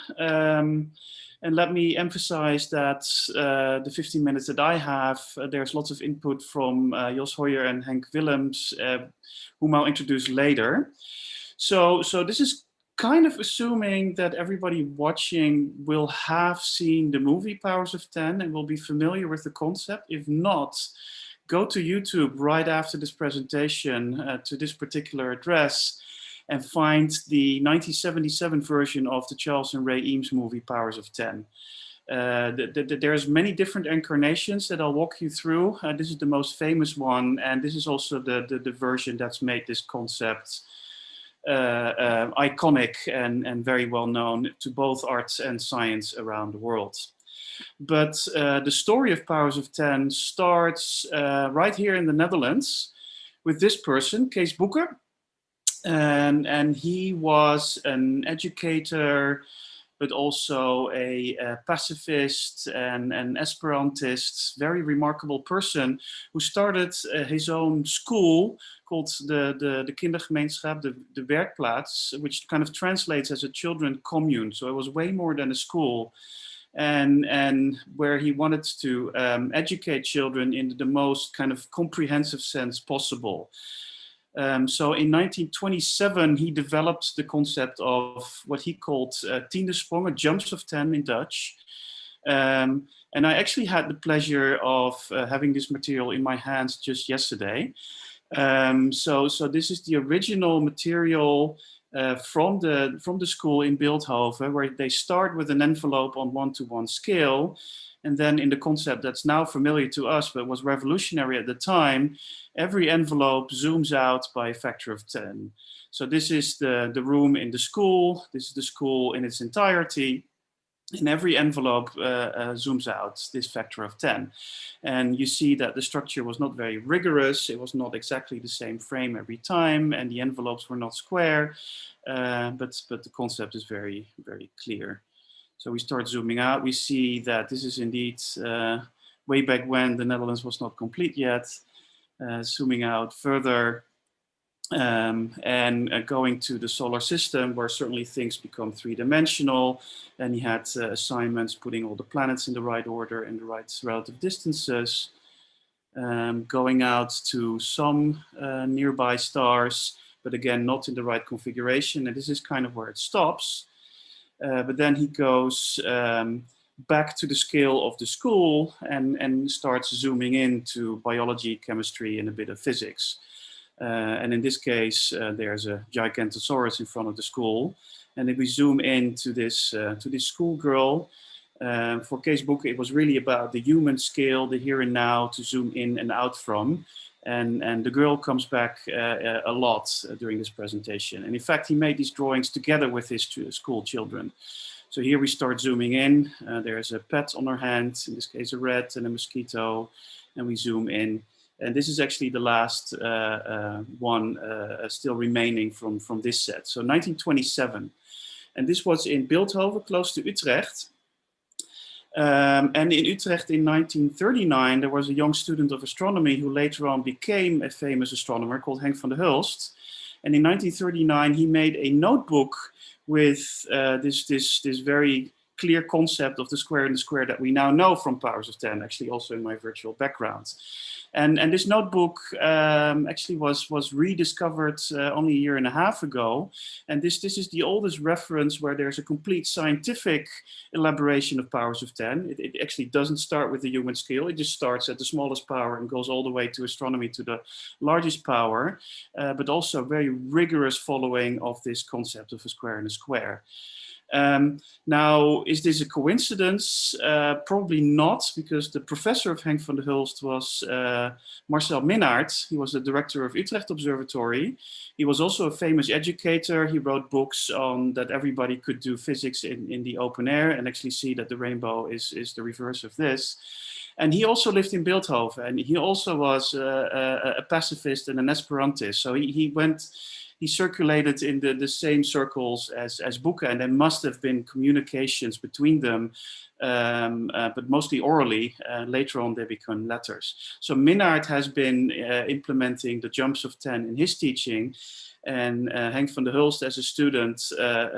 And let me emphasize that the 15 minutes that I have, there's lots of input from Jos Hoyer and Henk Willems, whom I'll introduce later. So this is kind of assuming that everybody watching will have seen the movie Powers of 10 and will be familiar with the concept. If not, go to YouTube right after this presentation to this particular address and find the 1977 version of the Charles and Ray Eames movie Powers of 10. There's many different incarnations that I'll walk you through. This is the most famous one, and this is also the version that's made this concept iconic and very well known to both arts and science around the world. But the story of Powers of 10 starts right here in the Netherlands with this person, Kees Boeker. And he was an educator, but also a pacifist and an Esperantist, very remarkable person who started his own school called the Kindergemeenschap, the Werkplaats, which kind of translates as a children commune. So it was way more than a school. And where he wanted to educate children in the most kind of comprehensive sense possible. So in 1927, he developed the concept of what he called tiendesprongen, jumps of 10 in Dutch. And I actually had the pleasure of having this material in my hands just yesterday. So this is the original material from the school in Beeldhoven, where they start with an envelope on 1-to-1 scale. And then in the concept that's now familiar to us, but was revolutionary at the time, every envelope zooms out by a factor of 10. So this is the room in the school. This is the school in its entirety. And every envelope zooms out this factor of 10. And you see that the structure was not very rigorous. It was not exactly the same frame every time. And the envelopes were not square. But the concept is very, very clear. So we start zooming out. We see that this is indeed way back when the Netherlands was not complete yet. Zooming out further and going to the solar system, where certainly things become 3-dimensional. And he had assignments putting all the planets in the right order and the right relative distances. Going out to some nearby stars, but again, not in the right configuration. And this is kind of where it stops. But then he goes back to the scale of the school and starts zooming into biology, chemistry, and a bit of physics. And in this case, there's a Gigantosaurus in front of the school. And if we zoom in to this schoolgirl, for Kees Boeker, it was really about the human scale, the here and now, to zoom in and out from. And the girl comes back a lot during this presentation. And in fact, he made these drawings together with his school children. So here we start zooming in. There's a pet on her hand, in this case a rat and a mosquito, and we zoom in. And this is actually the last one still remaining from this set. So 1927. And this was in Beeldhoven, close to Utrecht. And in Utrecht in 1939, there was a young student of astronomy who later on became a famous astronomer called Henk van der Hulst. And in 1939, he made a notebook with this very clear concept of the square and the square that we now know from powers of 10, actually also in my virtual background. And this notebook actually was rediscovered only a year and a half ago. And this is the oldest reference where there's a complete scientific elaboration of powers of 10. It actually doesn't start with the human scale. It just starts at the smallest power and goes all the way to astronomy to the largest power, but also very rigorous following of this concept of a square and a square. Now, is this a coincidence? Probably not, because the professor of Henk van der Hulst was Marcel Minnaert. He was the director of Utrecht Observatory. He was also a famous educator. He wrote books on that everybody could do physics in the open air and actually see that the rainbow is the reverse of this. And he also lived in Beeldhoven, and he also was a pacifist and an Esperantist. So he circulated in the same circles as Bucke, and there must have been communications between them, but mostly orally. Later on, they become letters. So Minnaert has been implementing the jumps of 10 in his teaching, and Henk van der Hulst, as a student,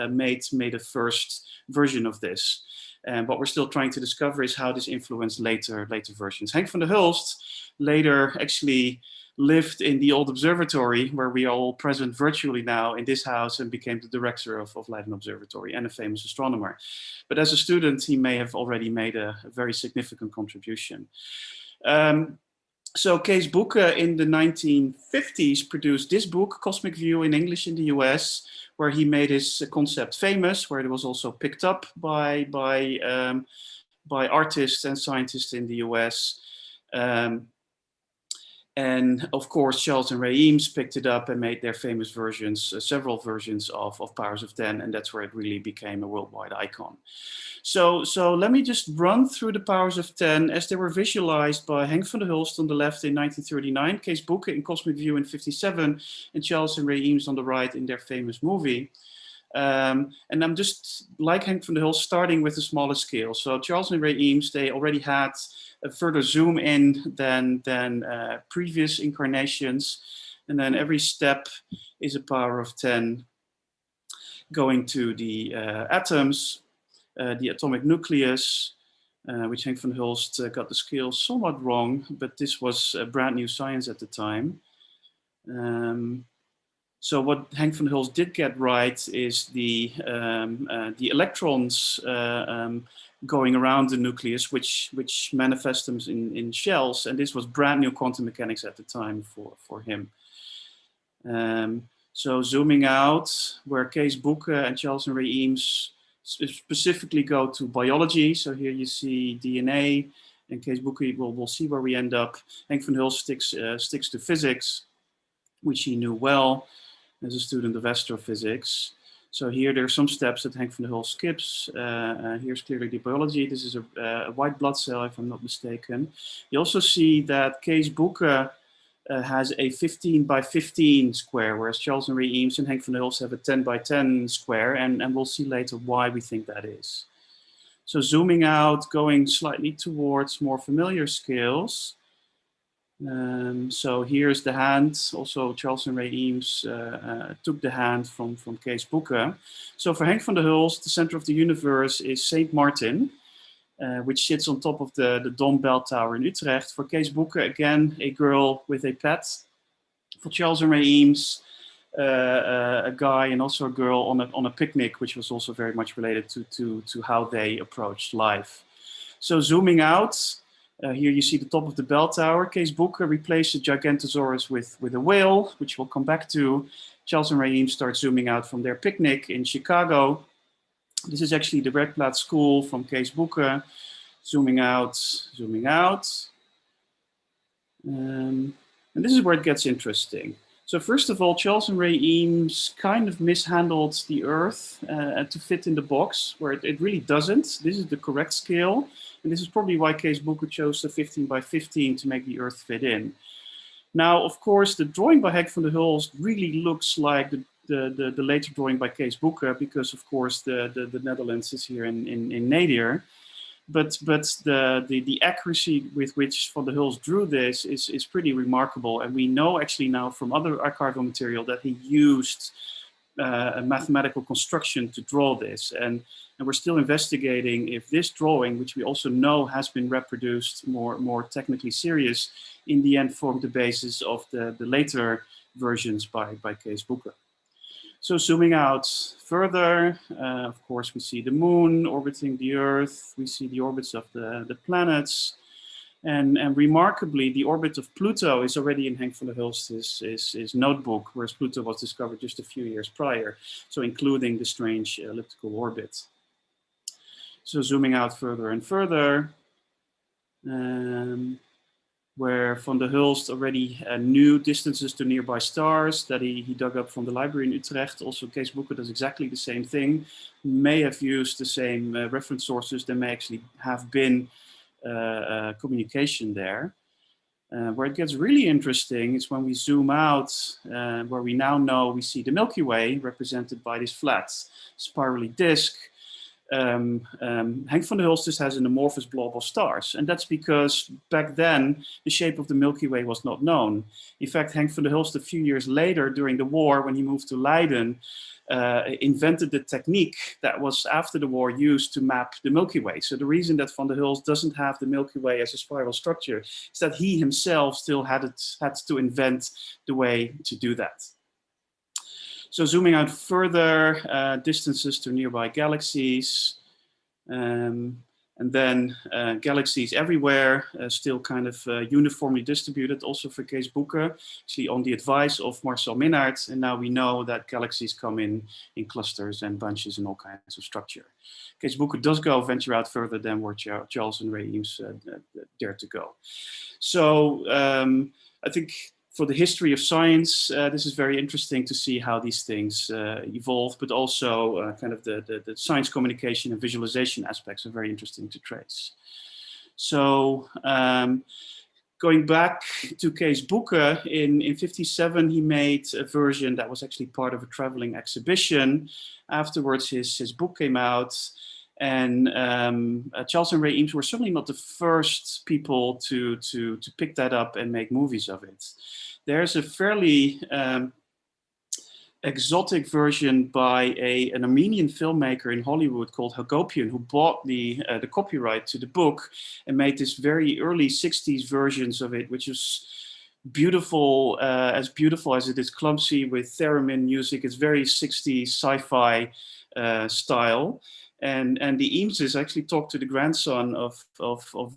made a first version of this. And what we're still trying to discover is how this influenced later versions. Henk van der Hulst later actually lived in the old observatory, where we are all present virtually now in this house, and became the director of Leiden Observatory and a famous astronomer. But as a student, he may have already made a very significant contribution. So Kees Bucke in the 1950s produced this book, Cosmic View, in English in the US, where he made his concept famous, where it was also picked up by artists and scientists in the US. And of course, Charles and Ray Eames picked it up and made their famous versions, several versions of Powers of 10, and that's where it really became a worldwide icon. So let me just run through the powers of 10 as they were visualized by Henk van der Hulst on the left in 1939, Kees Bucke in Cosmic View in 1957, and Charles and Ray Eames on the right in their famous movie. And I'm just, like Henk van der Hulst, starting with the smallest scale. So Charles and Ray Eames, they already had a further zoom in than previous incarnations. And then every step is a power of 10 going to the atoms, the atomic nucleus, which Henk van der Hulst got the scale somewhat wrong, but this was brand new science at the time. So what Henk van der Hulst did get right is the electrons going around the nucleus, which manifest them in shells, and this was brand new quantum mechanics at the time for him. So zooming out, where Kees Bucke and Charles and Ray Eames specifically go to biology. So here you see DNA, and Kees Bucke, we'll see where we end up. Henk van der Hulst sticks to physics, which he knew well as a student of astrophysics. So here there are some steps that Henk van der Hulst skips. Here's clearly the biology. This is a white blood cell, if I'm not mistaken. You also see that Kees Bucke has a 15 by 15 square, whereas Charles and Ray Eames and Henk van der Hulst have a 10 by 10 square, and we'll see later why we think that is. So zooming out, going slightly towards more familiar scales. So here's the hand. Also, Charles and Ray Eames took the hand from Kees Bucke. So for Henk van der Hulst, the center of the universe is St. Martin, which sits on top of the Dom Bell Tower in Utrecht. For Kees Bucke, again, a girl with a pet. For Charles and Ray Eames, a guy and also a girl on a picnic, which was also very much related to how they approached life. So zooming out, here you see the top of the bell tower. Kees Bucke replaced the Gigantosaurus with a whale, which we'll come back to. Charles and Ray Eames start zooming out from their picnic in Chicago. This is actually the Red Plaid School from Kees Bucke. Zooming out, zooming out. And this is where it gets interesting. So first of all, Charles and Ray Eames kind of mishandled the Earth to fit in the box, where it really doesn't. This is the correct scale. And this is probably why Kees Bucke chose the 15 by 15 to make the Earth fit in. Now, of course, the drawing by Henk van der Hulst really looks like the later drawing by Kees Bucke, because, of course, the Netherlands is here in nadir. but the accuracy with which Van der Hulst drew this is pretty remarkable. And we know actually now from other archival material that he used a mathematical construction to draw this. And we're still investigating if this drawing, which we also know has been reproduced more technically serious, in the end formed the basis of the later versions by Kees Boeke. So zooming out further, of course, we see the moon orbiting the Earth. We see the orbits of the planets. And remarkably, the orbit of Pluto is already in Henk van der Hulst's notebook, whereas Pluto was discovered just a few years prior, so including the strange elliptical orbit. So zooming out further and further, where Van der Hulst already knew distances to nearby stars that he dug up from the library in Utrecht. Also, Kees Boeke does exactly the same thing. May have used the same reference sources. There may actually have been communication there. Where it gets really interesting is when we zoom out, where we now know we see the Milky Way represented by this flat spirally disk. Henk van der Hulst has an amorphous blob of stars. And that's because back then, the shape of the Milky Way was not known. In fact, Henk van der Hulst, a few years later during the war, when he moved to Leiden, invented the technique that was after the war used to map the Milky Way. So the reason that Van der Hulst doesn't have the Milky Way as a spiral structure is that he himself still had to invent the way to do that. So zooming out further, distances to nearby galaxies, and then galaxies everywhere, still kind of uniformly distributed, also for Kees Boeke, actually on the advice of Marcel Minnaert. And now we know that galaxies come in clusters and bunches and all kinds of structure. Kees Boeke does venture out further than where Charles and Ray Eames dared to go. So I think for the history of science, this is very interesting to see how these things evolve, but also kind of the science communication and visualization aspects are very interesting to trace. So going back to Kees Boeke, in 57, he made a version that was actually part of a traveling exhibition. Afterwards, his book came out. And Charles and Ray Eames were certainly not the first people to pick that up and make movies of it. There's a fairly exotic version by an Armenian filmmaker in Hollywood called Hagopian, who bought the copyright to the book and made this very early 60s versions of it, which is beautiful as it is clumsy with theremin music. It's very 60s sci-fi style. And the Eameses actually talked to the grandson of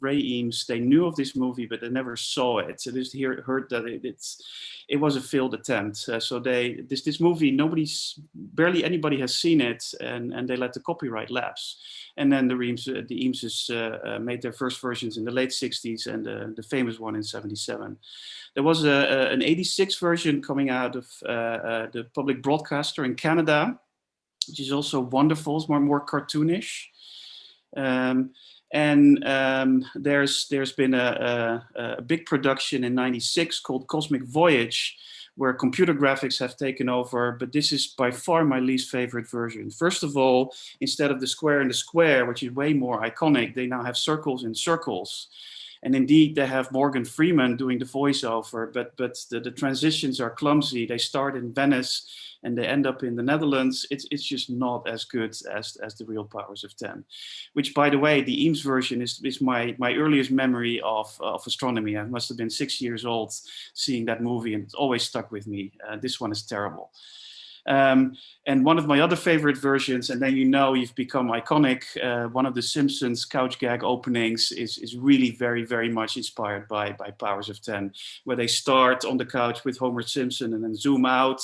Ray Eames. They knew of this movie, but they never saw it. So they just heard that it was a failed attempt. So this movie, barely anybody has seen it, and they let the copyright lapse. And then the Eameses made their first versions in the late 60s, and the famous one in 77. There was an 86 version coming out of the public broadcaster in Canada, which is also wonderful. It's more cartoonish. There's been a big production in '96 called Cosmic Voyage, where computer graphics have taken over, but this is by far my least favorite version. First of all, instead of the square in the square, which is way more iconic, they now have circles in circles. And indeed, they have Morgan Freeman doing the voiceover, but the transitions are clumsy. They start in Venice and they end up in the Netherlands. It's just not as good as the real Powers of 10, which, by the way, the Eames version is my earliest memory of astronomy. I must have been 6 years old seeing that movie, and it's always stuck with me. This one is terrible. And one of my other favorite versions, and then you've become iconic, one of the Simpsons couch gag openings is really very, very much inspired by Powers of 10, where they start on the couch with Homer Simpson and then zoom out,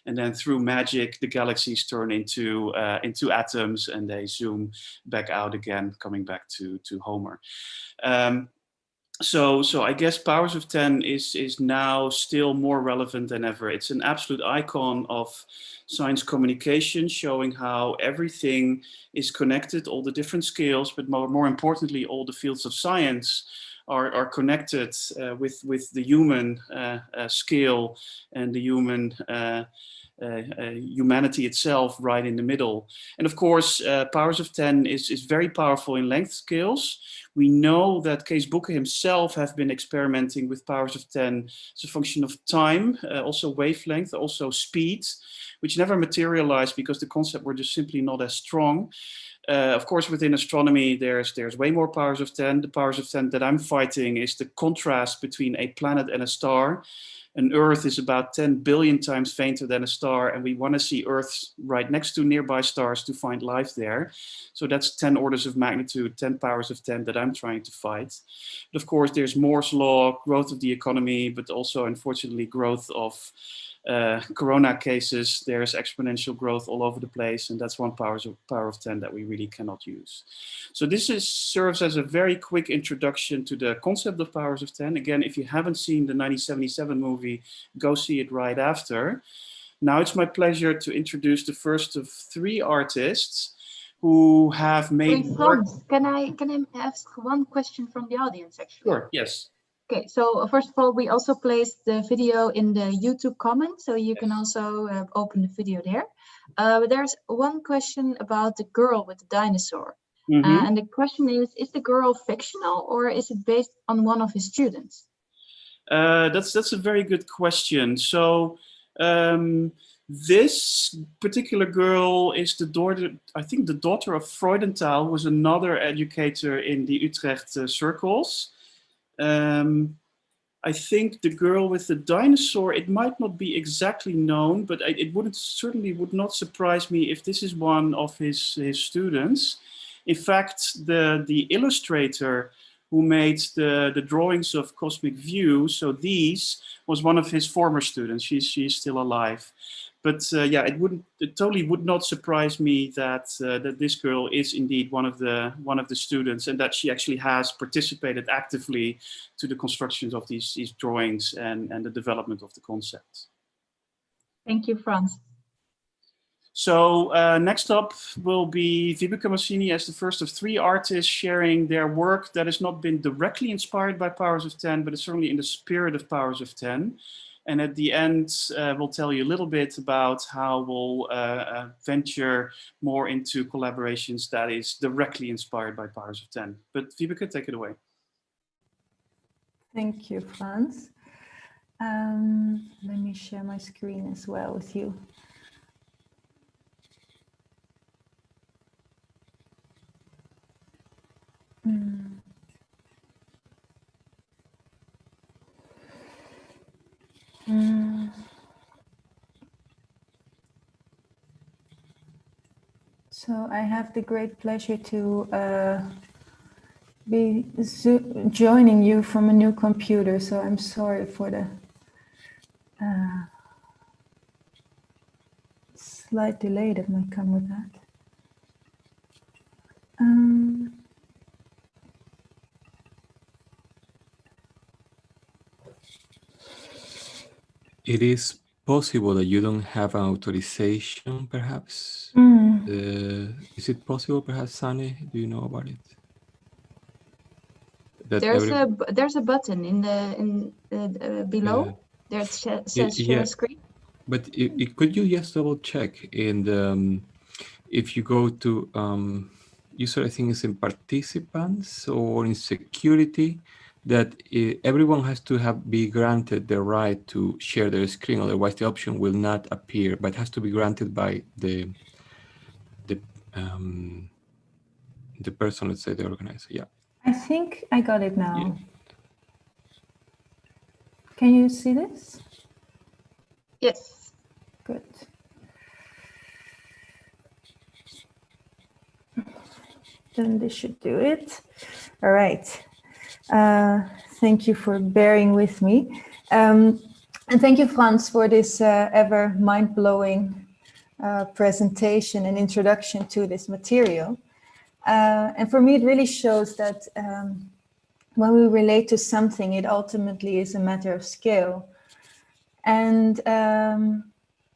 and then through magic, the galaxies turn into atoms, and they zoom back out again, coming back to Homer. So I guess Powers of 10 is now still more relevant than ever. It's an absolute icon of science communication, showing how everything is connected, all the different scales, but more importantly, all the fields of science are connected with the human scale and the human humanity itself right in the middle. And of course, powers of 10 is very powerful in length scales. We know that Kees Boeke himself have been experimenting with powers of 10 as a function of time, also wavelength, also speed, which never materialized because the concept were just simply not as strong. Of course, within astronomy, there's way more powers of 10. The powers of 10 that I'm fighting is the contrast between a planet and a star. An Earth is about 10 billion times fainter than a star, and we want to see Earths right next to nearby stars to find life there. So that's 10 orders of magnitude, 10 powers of 10 that I'm trying to fight. But of course, there's Moore's law, growth of the economy, but also, unfortunately, growth of corona cases. There's exponential growth all over the place, and that's one power of 10 that we really cannot use. So this serves as a very quick introduction to the concept of powers of 10. Again, if you haven't seen the 1977 movie, go see it right after. Now it's my pleasure to introduce the first of three artists who have made work. Frans, can I ask one question from the audience, actually? Sure, yes. Okay, so first of all, we also placed the video in the YouTube comments, so you can also open the video there. But there's one question about the girl with the dinosaur. And the question is the girl fictional or is it based on one of his students? That's a very good question. So this particular girl is the daughter, I think the daughter of Freudenthal, who was another educator in the Utrecht circles. I think the girl with the dinosaur, it might not be exactly known, but it certainly would not surprise me if this is one of his students. In fact, the illustrator who made the drawings of Cosmic View, so these, was one of his former students. She's still alive. But yeah, it totally would not surprise me that that this girl is indeed one of the students, and that she actually has participated actively to the constructions of these drawings and the development of the concept. Thank you, Frans. So next up will be Vibeke Massini as the first of three artists sharing their work that has not been directly inspired by Powers of 10, but is certainly in the spirit of Powers of 10. And at the end, we'll tell you a little bit about how we'll venture more into collaborations that is directly inspired by Powers of 10. But Vibeke, take it away. Thank you, Frans. Let me share my screen as well with you. So I have the great pleasure to be joining you from a new computer. So I'm sorry for the slight delay that might come with that. It is possible that you don't have an authorization, perhaps. Is it possible, perhaps, Sunny? Do you know about it? That There's a button in the below. There it says share screen. But could you just double check in the if you go to user, I think it's in participants or in security, that everyone has to be granted the right to share their screen, otherwise the option will not appear, but has to be granted by the person, let's say the organizer. Yeah. I think I got it now. Yeah. Can you see this? Yes. Good. Then this should do it. All right. Thank you for bearing with me. And thank you, Frans, for this ever mind-blowing presentation and introduction to this material. And for me, it really shows that when we relate to something, it ultimately is a matter of scale. And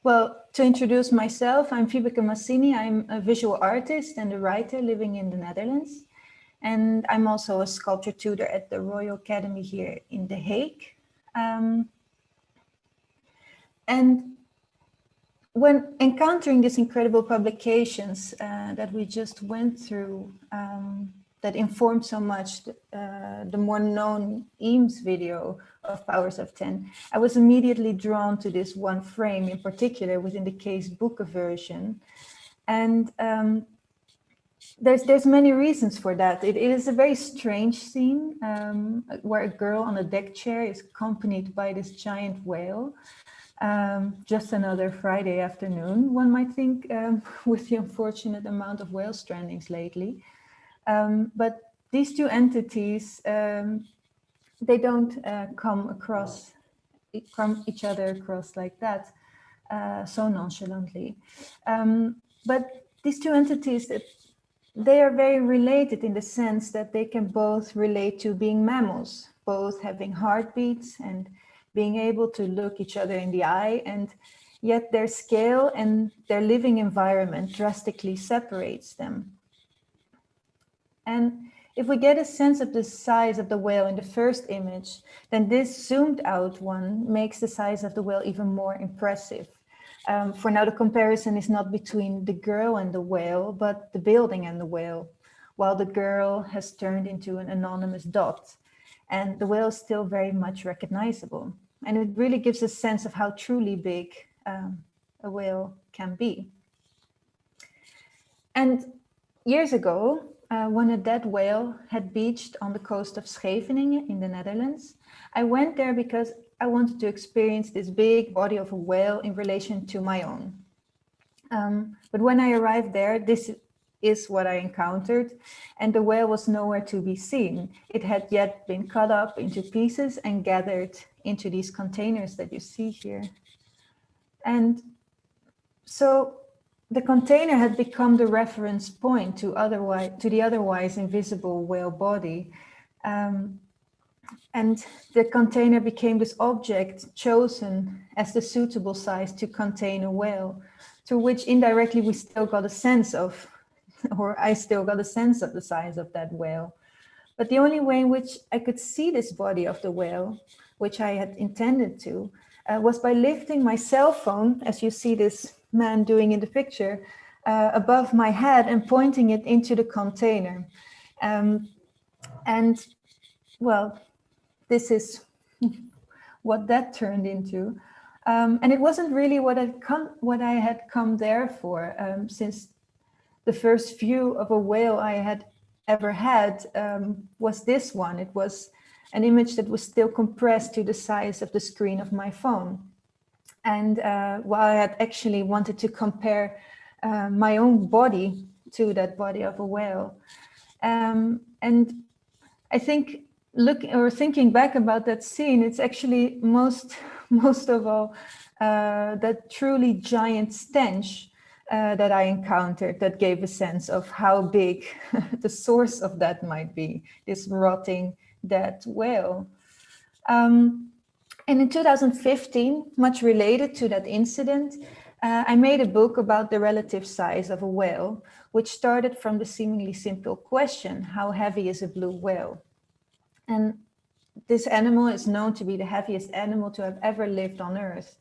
well, to introduce myself, I'm Vibeke Massini. I'm a visual artist and a writer living in the Netherlands. And I'm also a sculpture tutor at the Royal Academy here in The Hague. And when encountering these incredible publications that we just went through, that informed so much the more known Eames video of Powers of 10, I was immediately drawn to this one frame in particular within the case book version. And there's many reasons for that. It is a very strange scene where a girl on a deck chair is accompanied by this giant whale. Just another Friday afternoon, one might think, with the unfortunate amount of whale strandings lately. But these two entities, they don't come each other across like that, so nonchalantly. But these two entities, they are very related in the sense that they can both relate to being mammals, both having heartbeats and being able to look each other in the eye, and yet their scale and their living environment drastically separates them. And if we get a sense of the size of the whale in the first image, then this zoomed out one makes the size of the whale even more impressive. For now, the comparison is not between the girl and the whale, but the building and the whale, while the girl has turned into an anonymous dot, and the whale is still very much recognizable. And it really gives a sense of how truly big a whale can be. And years ago, when a dead whale had beached on the coast of Scheveningen in the Netherlands, I went there because I wanted to experience this big body of a whale in relation to my own. But when I arrived there, this is what I encountered, and the whale was nowhere to be seen. It had yet been cut up into pieces and gathered into these containers that you see here. And so the container had become the reference point to the otherwise invisible whale body. And the container became this object chosen as the suitable size to contain a whale, to which indirectly we still got a sense of, or I still got a sense of the size of that whale. But the only way in which I could see this body of the whale, which I had intended to, was by lifting my cell phone, as you see this man doing in the picture, above my head and pointing it into the container. And well, this is what that turned into. And it wasn't really what I had come there for, since the first view of a whale I had ever had was this one. It was an image that was still compressed to the size of the screen of my phone. And while I had actually wanted to compare my own body to that body of a whale. And I think thinking back about that scene, it's actually most of all that truly giant stench that I encountered that gave a sense of how big the source of that might be, this rotting dead whale. And in 2015, much related to that incident, I made a book about the relative size of a whale, which started from the seemingly simple question, how heavy is a blue whale? And this animal is known to be the heaviest animal to have ever lived on Earth.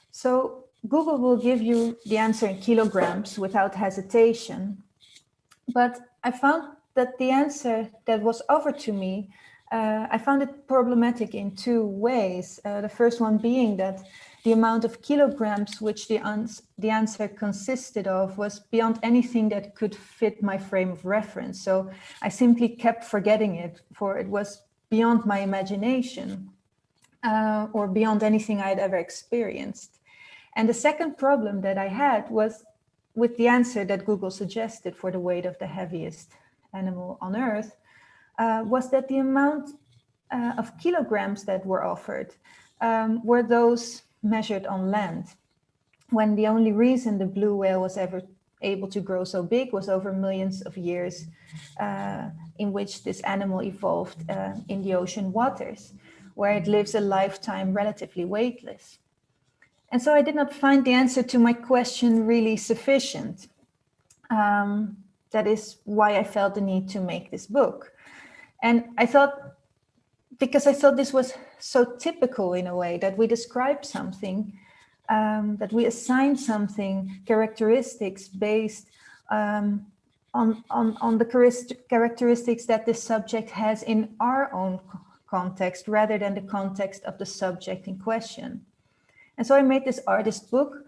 So Google will give you the answer in kilograms without hesitation. But I found that the answer that was offered to me, I found it problematic in two ways. The first one being that the amount of kilograms which the answer consisted of was beyond anything that could fit my frame of reference. So I simply kept forgetting it, for it was beyond my imagination or beyond anything I'd ever experienced. And the second problem that I had was with the answer that Google suggested for the weight of the heaviest animal on Earth, was that the amount of kilograms that were offered were those measured on land, when the only reason the blue whale was ever able to grow so big was over millions of years in which this animal evolved in the ocean waters, where it lives a lifetime relatively weightless. And so I did not find the answer to my question really sufficient. That is why I felt the need to make this book. And I thought, because I thought this was so typical in a way, that we describe something that we assign something characteristics based on the characteristics that the subject has in our own context rather than the context of the subject in question. And so I made this artist book,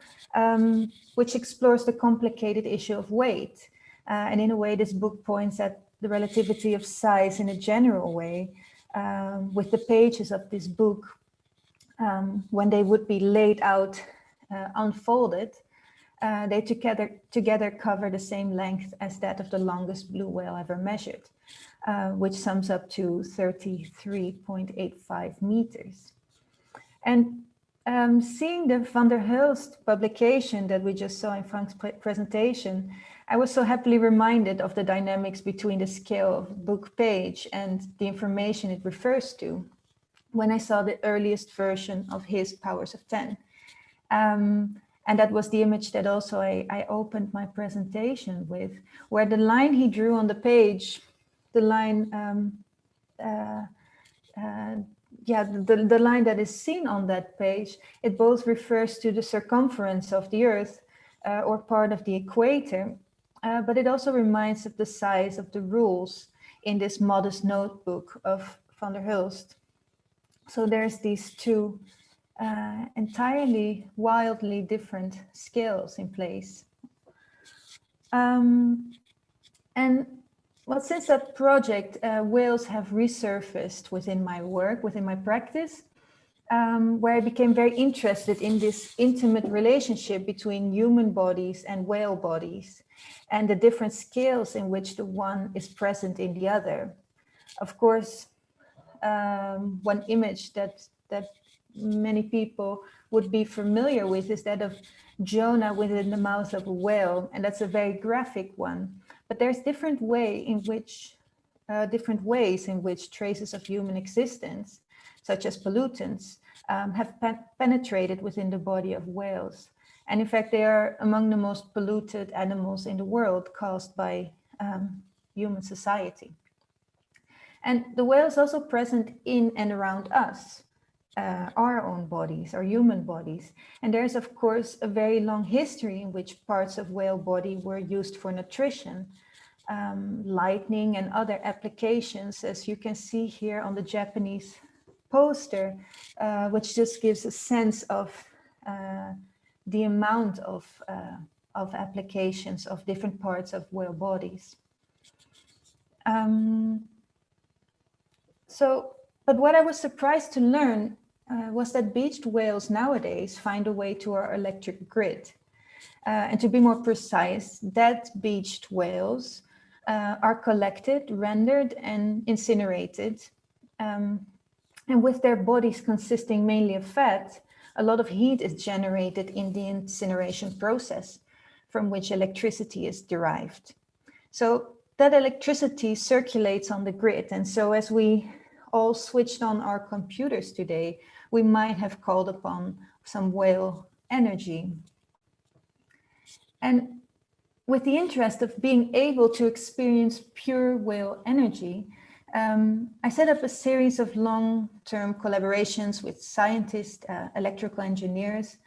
which explores the complicated issue of weight. And in a way, this book points at the relativity of size in a general way, with the pages of this book, when they would be laid out, unfolded, they together cover the same length as that of the longest blue whale ever measured, which sums up to 33.85 meters. And seeing the Van der Hulst publication that we just saw in Frank's presentation, I was so happily reminded of the dynamics between the scale of book page and the information it refers to when I saw the earliest version of his Powers of 10. And that was the image that also I opened my presentation with, where the line he drew on the page, the line, the line that is seen on that page, it both refers to the circumference of the Earth or part of the equator, but it also reminds of the size of the rules in this modest notebook of Van der Hulst. So there's these two entirely wildly different scales in place. And well, since that project, whales have resurfaced within my work, within my practice, where I became very interested in this intimate relationship between human bodies and whale bodies, and the different scales in which the one is present in the other. Of course, one image that many people would be familiar with is that of Jonah within the mouth of a whale, and that's a very graphic one. But there's different ways in which traces of human existence, such as pollutants, have penetrated within the body of whales. And in fact, they are among the most polluted animals in the world caused by human society. And the whale is also present in and around us, our own bodies, our human bodies. And there's, of course, a very long history in which parts of whale body were used for nutrition, lighting and other applications, as you can see here on the Japanese poster, which just gives a sense of the amount of applications of different parts of whale bodies. But what I was surprised to learn was that beached whales nowadays find a way to our electric grid. And to be more precise, dead beached whales are collected, rendered, and incinerated. And with their bodies consisting mainly of fat, a lot of heat is generated in the incineration process, from which electricity is derived. So that electricity circulates on the grid. And so as we all switched on our computers today, we might have called upon some whale energy. And with the interest of being able to experience pure whale energy, I set up a series of long-term collaborations with scientists, electrical engineers,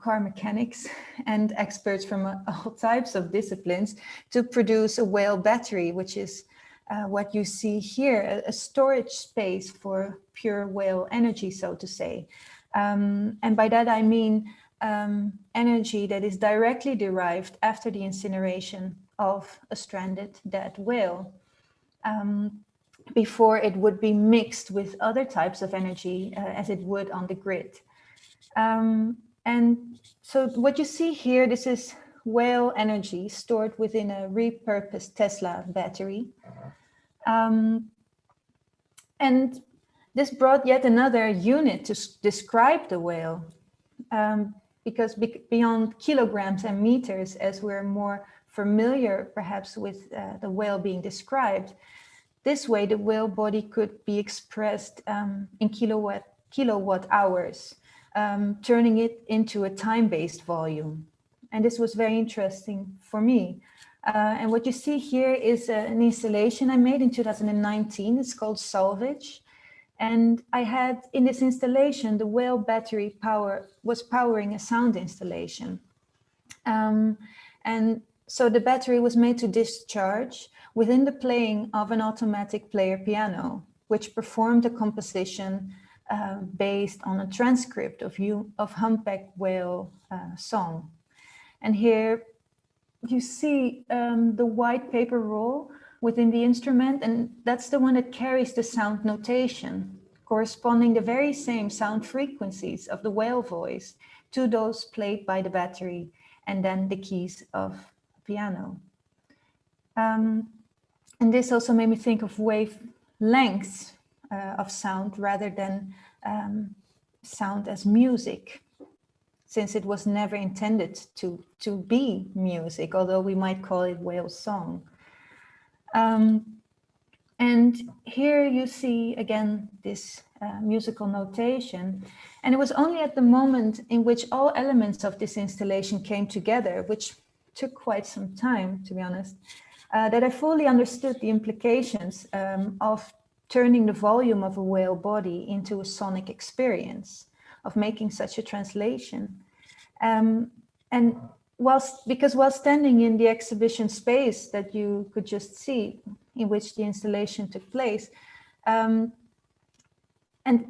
car mechanics, and experts from all types of disciplines to produce a whale battery, which is what you see here, a storage space for pure whale energy, so to say. And by that I mean energy that is directly derived after the incineration of a stranded dead whale, before it would be mixed with other types of energy as it would on the grid. And so what you see here, this is whale energy stored within a repurposed Tesla battery. And this brought yet another unit to describe the whale, because beyond kilograms and meters, as we're more familiar perhaps with the whale being described, this way the whale body could be expressed in kilowatt hours, turning it into a time-based volume. And this was very interesting for me. And what you see here is an installation I made in 2019. It's called Salvage. And I had in this installation, the whale battery was powering a sound installation. And so the battery was made to discharge within the playing of an automatic player piano, which performed a composition based on a transcript of humpback whale song. And here you see the white paper roll within the instrument, and that's the one that carries the sound notation, corresponding the very same sound frequencies of the whale voice to those played by the battery, and then the keys of piano. And this also made me think of wavelengths of sound rather than sound as music, since it was never intended to be music, although we might call it whale song. And here you see again this musical notation. And it was only at the moment in which all elements of this installation came together, which took quite some time, to be honest, that I fully understood the implications of turning the volume of a whale body into a sonic experience, of making such a translation. And because while standing in the exhibition space that you could just see, in which the installation took place, and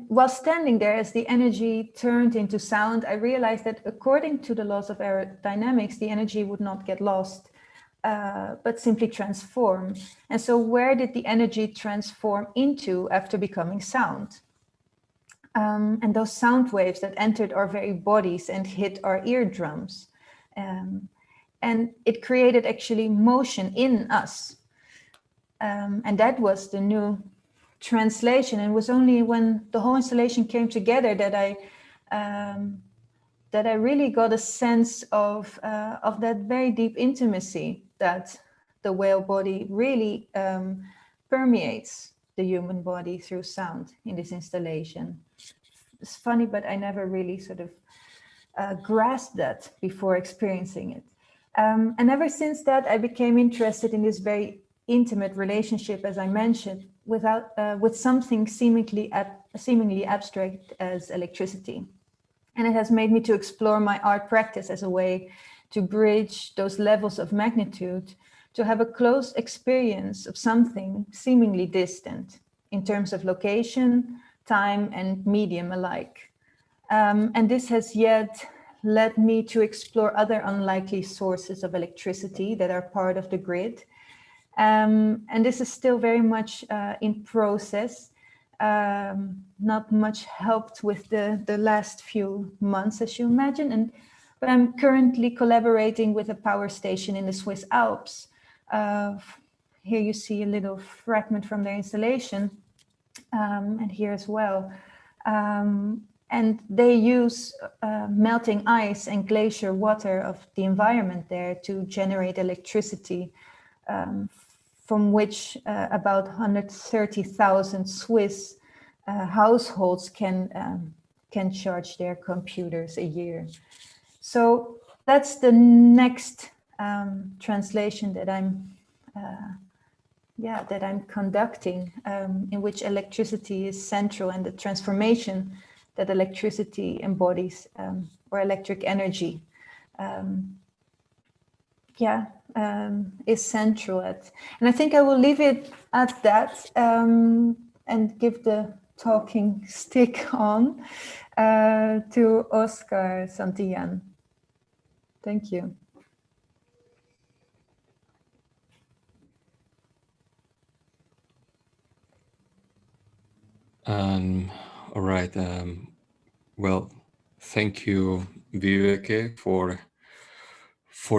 while standing there as the energy turned into sound, I realized that according to the laws of aerodynamics, the energy would not get lost, but simply transform. And so where did the energy transform into after becoming sound? And those sound waves that entered our very bodies and hit our eardrums. And it created actually motion in us. And that was the new translation. And it was only when the whole installation came together that I really got a sense of that very deep intimacy that the whale body really permeates the human body through sound in this installation. It's funny, but I never really sort of grasped that before experiencing it. And ever since that, I became interested in this very intimate relationship, as I mentioned, with something seemingly abstract as electricity. And it has made me to explore my art practice as a way to bridge those levels of magnitude, to have a close experience of something seemingly distant in terms of location, time, and medium alike. And this has yet led me to explore other unlikely sources of electricity that are part of the grid. And this is still very much in process, not much helped with the last few months, as you imagine. But I'm currently collaborating with a power station in the Swiss Alps. Here you see a little fragment from their installation, and here as well. And they use melting ice and glacier water of the environment there to generate electricity, from which about 130,000 Swiss households can charge their computers a year. So that's the next translation that I'm conducting, in which electricity is central, and the transformation that electricity embodies, or electric energy, is central at. And I think I will leave it at that, and give the talking stick on to Oscar Santillan. Thank you. All right. Well, thank you, Viveke, for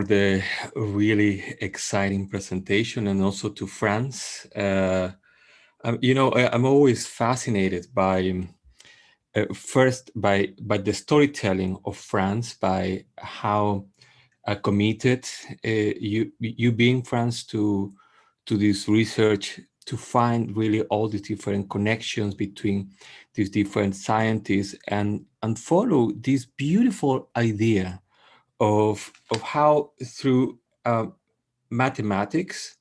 the really exciting presentation, and also to Franz. I'm always fascinated by first by the storytelling of Franz, by how committed you being, Franz, to this research, to find really all the different connections between these different scientists, and follow this beautiful idea of how through mathematics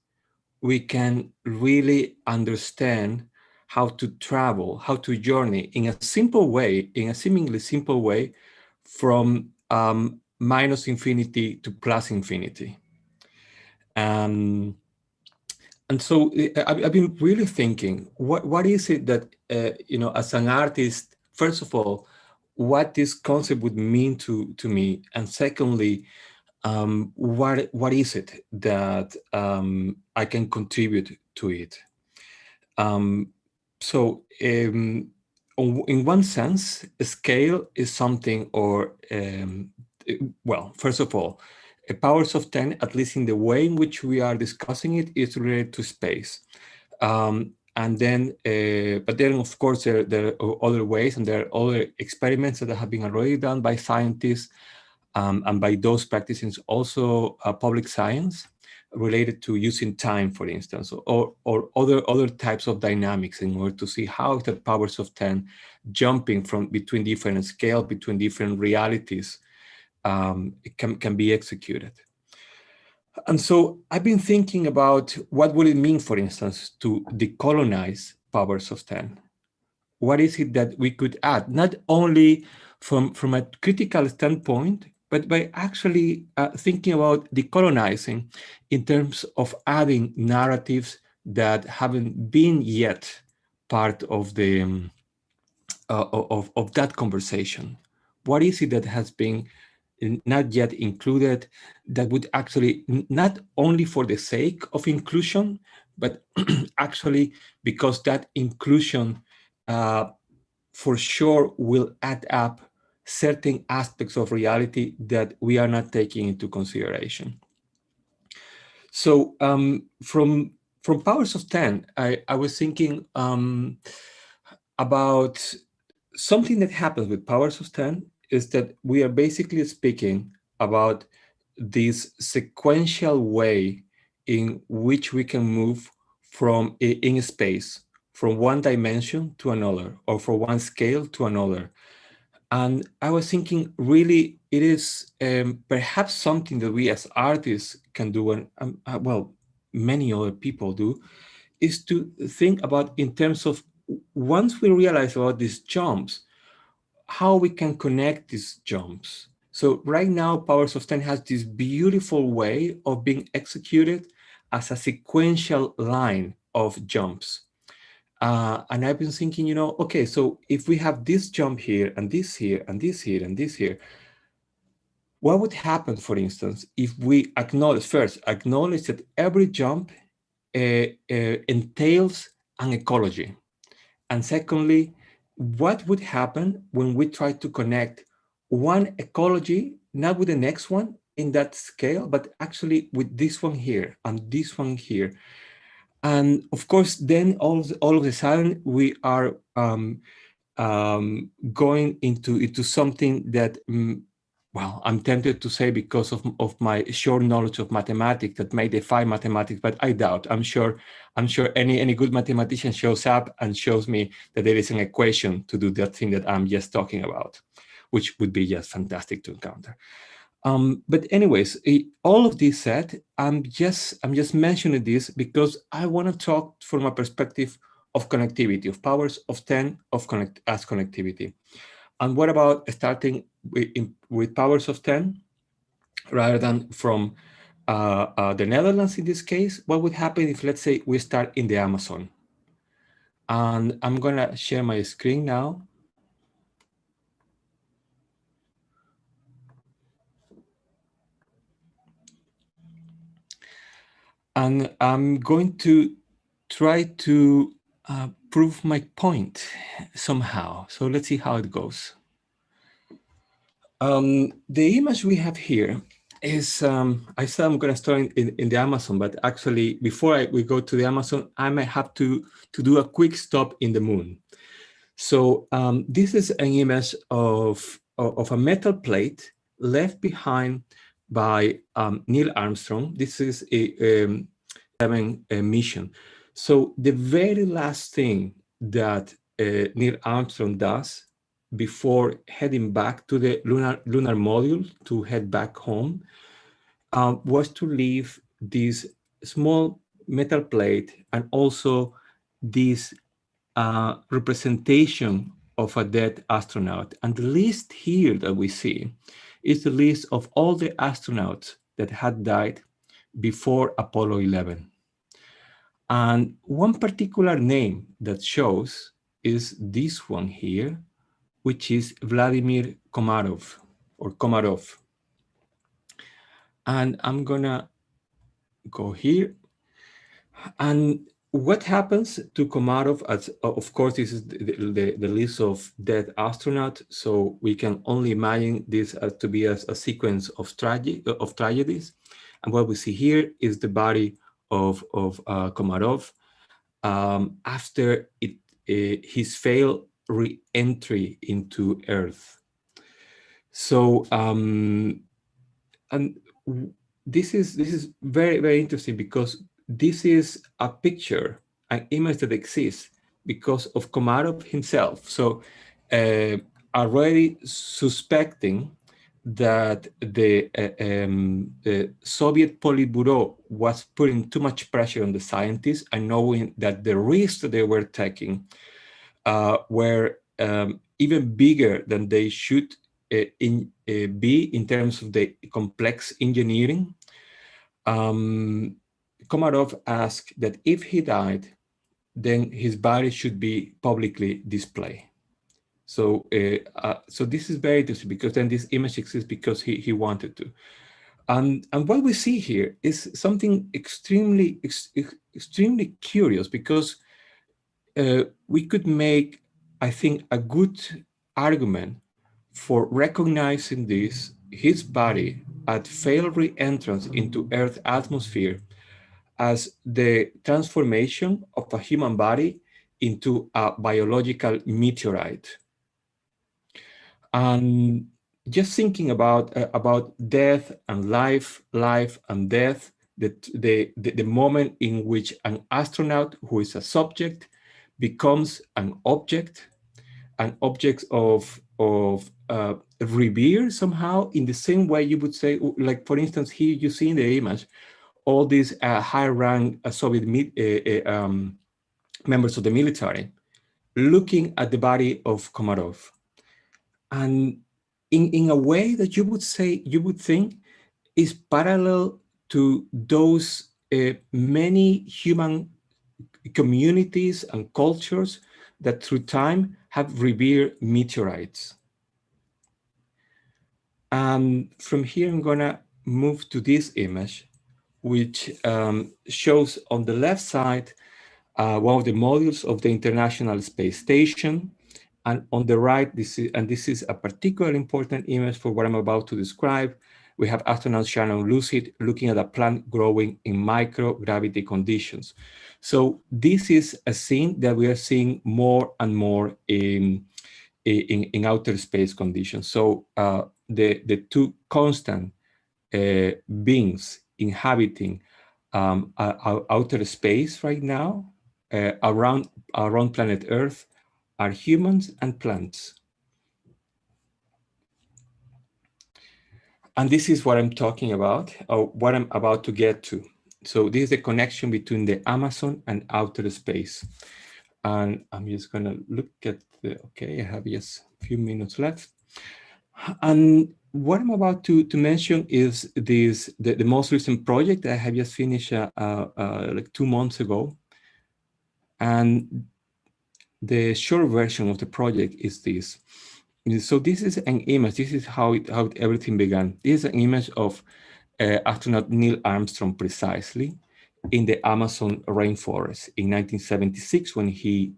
we can really understand how to travel, how to journey in a simple way, in a seemingly simple way, from minus infinity to plus infinity. And so I've been really thinking, what is it that, as an artist, first of all, what this concept would mean to me, and secondly, what is it that I can contribute to it? So in one sense, scale is something, or well, first of all, powers of 10, at least in the way in which we are discussing it, is related to space. And then, but then of course, there are other ways, and there are other experiments that have been already done by scientists, and by those practicing also public science, related to using time, for instance, or other types of dynamics, in order to see how the powers of 10 jumping from between different scales, between different realities, can be executed. And so I've been thinking about what would it mean, for instance, to decolonize powers of 10. What is it that we could add, not only from a critical standpoint, but by actually thinking about decolonizing in terms of adding narratives that haven't been yet part of the of that conversation. What is it that has been not yet included, that would actually, not only for the sake of inclusion, but actually because that inclusion for sure will add up certain aspects of reality that we are not taking into consideration. So from powers of 10, I was thinking about something that happens with powers of 10, is that we are basically speaking about this sequential way in which we can move from in space, from one dimension to another, or from one scale to another. And I was thinking, really, it is perhaps something that we as artists can do, and well, many other people do, is to think about in terms of, once we realize about these jumps, how we can connect these jumps. So right now, Powers of 10 has this beautiful way of being executed as a sequential line of jumps. And I've been thinking, okay, so if we have this jump here, and this here, and this here, and this here, what would happen, for instance, if we acknowledge that every jump entails an ecology? And secondly, what would happen when we try to connect one ecology, not with the next one in that scale, but actually with this one here and this one here? And of course, then all of a sudden we are going into something that, well, I'm tempted to say, because of my short knowledge of mathematics, that may defy mathematics, but I doubt. I'm sure any good mathematician shows up and shows me that there is an equation to do that thing that I'm just talking about, which would be just fantastic to encounter. But anyways, all of this said, I'm just mentioning this because I want to talk from a perspective of connectivity, of powers of 10 as connectivity. And what about starting with powers of 10, rather than from the Netherlands in this case? What would happen if, let's say, we start in the Amazon? And I'm gonna share my screen now. And I'm going to try to prove my point somehow. So let's see how it goes. The image we have here is, I said I'm going to start in the Amazon, but actually before we go to the Amazon, I might have to do a quick stop in the moon. So this is an image of a metal plate left behind by Neil Armstrong. This is a mission. So the very last thing that Neil Armstrong does before heading back to the lunar module to head back home was to leave this small metal plate and also this representation of a dead astronaut. And the list here that we see is the list of all the astronauts that had died before Apollo 11. And one particular name that shows is this one here, which is Vladimir Komarov, or Komarov. And I'm gonna go here. And what happens to Komarov, as of course, this is the list of dead astronauts, so we can only imagine this as to be a sequence of tragedies. And what we see here is the body of Komarov after his failed re-entry into Earth. So, and this is very, very interesting because this is a picture, an image that exists because of Komarov himself. So already suspecting that the Soviet Politburo was putting too much pressure on the scientists and knowing that the risks that they were taking were even bigger than they should be in terms of the complex engineering. Komarov asked that if he died, then his body should be publicly displayed. So, so this is very interesting because then this image exists because he wanted to. And what we see here is something extremely curious because we could make, I think, a good argument for recognizing this, his body at failed re-entrance into Earth's atmosphere as the transformation of a human body into a biological meteorite. And just thinking about death and life and death, the moment in which an astronaut who is a subject becomes an object of revere somehow, in the same way you would say, like for instance, here you see in the image, all these high-rank Soviet members of the military looking at the body of Komarov. And in a way that you would think is parallel to those many human communities and cultures that through time have revered meteorites. And from here, I'm gonna move to this image, which shows on the left side one of the modules of the International Space Station. And on the right, this is a particularly important image for what I'm about to describe. We have astronaut Shannon Lucid looking at a plant growing in microgravity conditions. So this is a scene that we are seeing more and more in outer space conditions. So the two constant beings inhabiting outer space right now around planet Earth are humans and plants. And this is what I'm talking about, or what I'm about to get to. So this is the connection between the Amazon and outer space. And I'm just gonna look at okay, I have just a few minutes left. And what I'm about to mention is the most recent project that I have just finished like 2 months ago. And the short version of the project is this. So this is an image. This is how everything began. This is an image of astronaut Neil Armstrong precisely in the Amazon rainforest in 1976 when he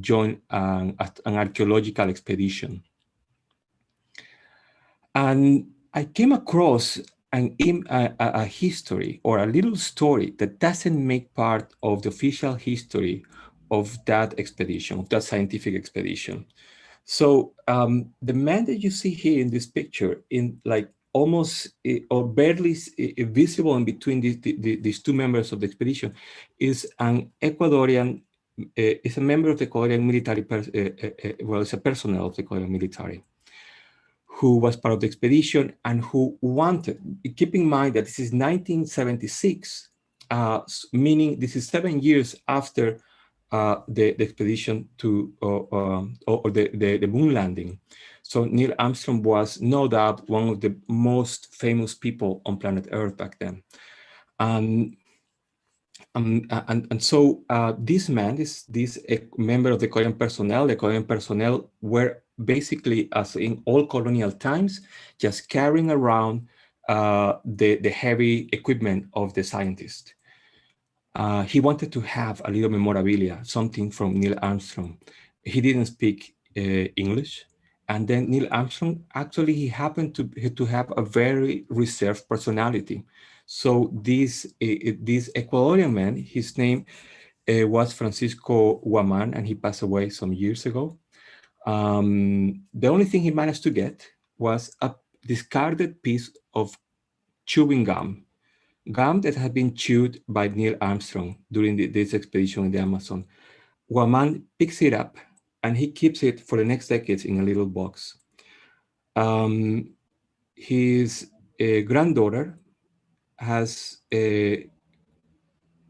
joined an archaeological expedition. And I came across a history or a little story that doesn't make part of the official history of that expedition, of that scientific expedition. So the man that you see here in this picture, in like almost or barely visible in between these two members of the expedition, is an Ecuadorian, is a member of the Ecuadorian military, well, it's a personnel of the Ecuadorian military, who was part of the expedition and who wanted, keep in mind that this is 1976, meaning this is 7 years after the expedition to or the moon landing. So Neil Armstrong was no doubt one of the most famous people on planet Earth back then. And so this man, this member of the Korean personnel were basically, as in all colonial times, just carrying around the heavy equipment of the scientist. He wanted to have a little memorabilia, something from Neil Armstrong. He didn't speak English. And then Neil Armstrong, actually, he happened to have a very reserved personality. So this Ecuadorian man, his name was Francisco Guaman, and he passed away some years ago. The only thing he managed to get was a discarded piece of chewing gum that had been chewed by Neil Armstrong during this expedition in the Amazon. Guaman picks it up and he keeps it for the next decades in a little box. His granddaughter has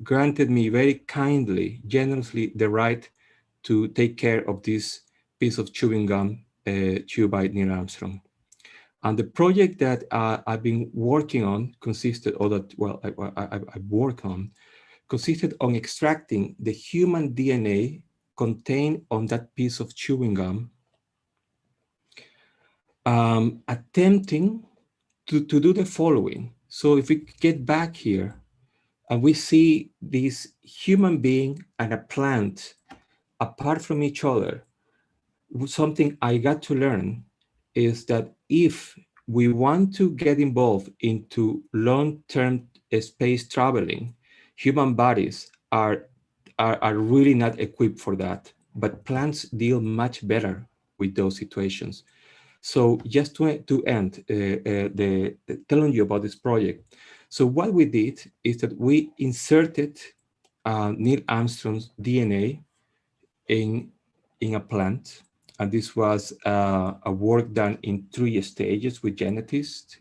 granted me very kindly, generously, the right to take care of this piece of chewing gum chewed by Neil Armstrong. And the project that I've been working on consisted on extracting the human DNA contained on that piece of chewing gum, attempting to do the following. So if we get back here and we see this human being and a plant apart from each other, something I got to learn is that if we want to get involved into long-term space traveling, human bodies are really not equipped for that, but plants deal much better with those situations. So just to end telling you about this project. So what we did is that we inserted Neil Armstrong's DNA in a plant. And this was a work done in 3 stages with geneticists,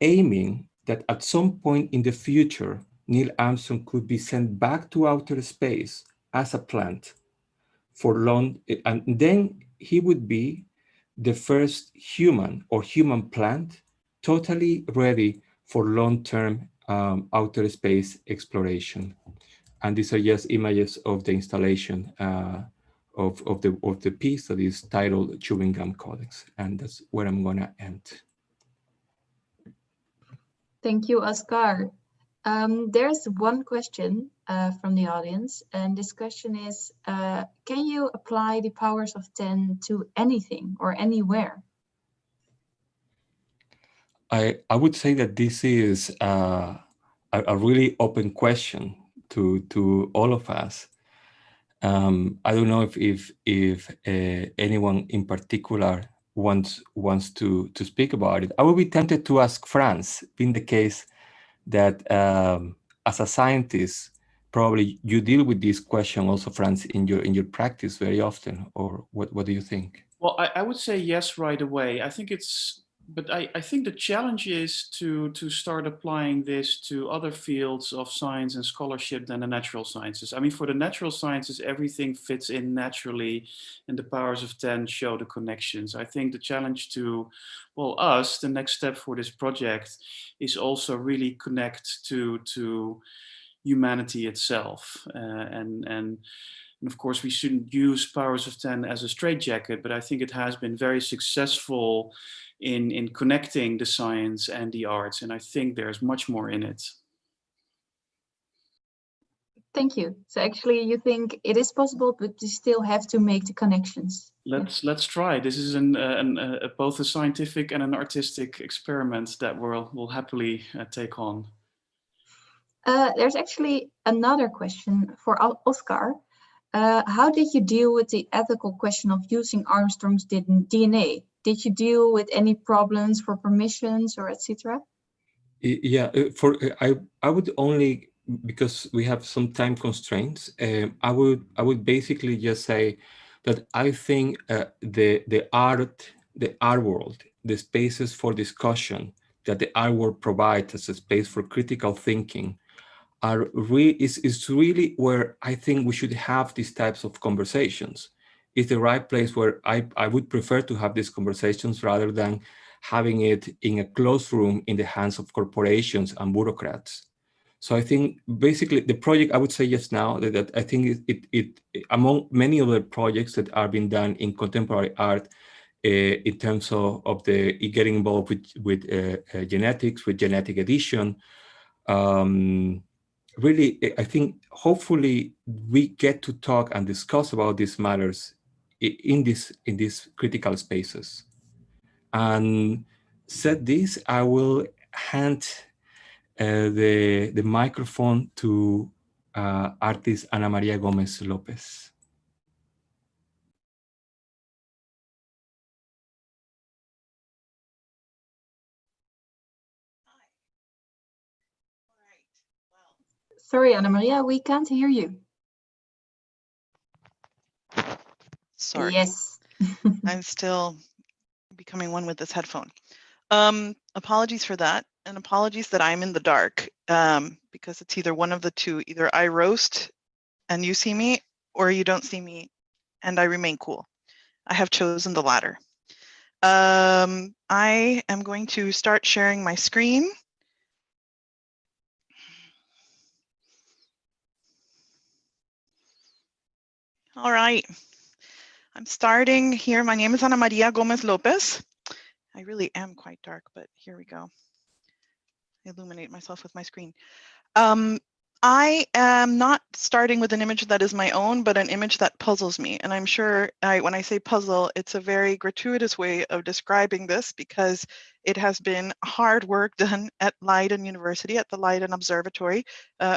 aiming that at some point in the future, Neil Armstrong could be sent back to outer space as a plant for long, and then he would be the first human or human plant totally ready for long-term outer space exploration. And these are just images of the installation of the piece that is titled Chewing Gum Codex. And that's where I'm gonna end. Thank you, Oscar. There's one question from the audience, and this question is, can you apply the powers of 10 to anything or anywhere? I would say that this is a really open question to all of us. I don't know if anyone in particular wants to speak about it. I would be tempted to ask Franz, in the case that as a scientist, probably you deal with this question also, Franz, in your practice very often, or what do you think? Well, I would say yes right away. I think but I think the challenge is to start applying this to other fields of science and scholarship than the natural sciences. I mean, for the natural sciences, everything fits in naturally, and the powers of 10 show the connections. I think the challenge to, well, us, the next step for this project is also really connect to humanity itself. And of course, we shouldn't use powers of 10 as a straitjacket, but I think it has been very successful in connecting the science and the arts, and I think there's much more in it. Thank you. So actually you think it is possible, but you still have to make the connections. Let's try. This is both a scientific and an artistic experiment that we'll happily take on. There's actually another question for Oscar. How did you deal with the ethical question of using Armstrong's DNA? Did you deal with any problems for permissions or etc.? Yeah, I would only, because we have some time constraints, I would basically just say that I think the art world, the spaces for discussion that the artwork provides as a space for critical thinking is really where I think we should have these types of conversations. It's the right place where I would prefer to have these conversations rather than having it in a closed room in the hands of corporations and bureaucrats. So I think basically the project, I would say just now that I think it among many other projects that are being done in contemporary art in terms of the getting involved with genetics, with genetic edition, really, I think hopefully we get to talk and discuss about these matters in these critical spaces. And said this, I will hand the microphone to artist Ana Maria Gomez Lopez. Sorry, Ana Maria, we can't hear you. Sorry. Yes. I'm still becoming one with this headphone. Apologies for that, and apologies that I'm in the dark, because it's either one of the two. Either I roast and you see me, or you don't see me and I remain cool. I have chosen the latter. I am going to start sharing my screen. All right. I'm starting here. My name is Ana Maria Gomez Lopez. I really am quite dark, but here we go. I illuminate myself with my screen. I am not starting with an image that is my own, but an image that puzzles me. And I'm sure when I say puzzle, it's a very gratuitous way of describing this because it has been hard work done at Leiden University, at the Leiden Observatory,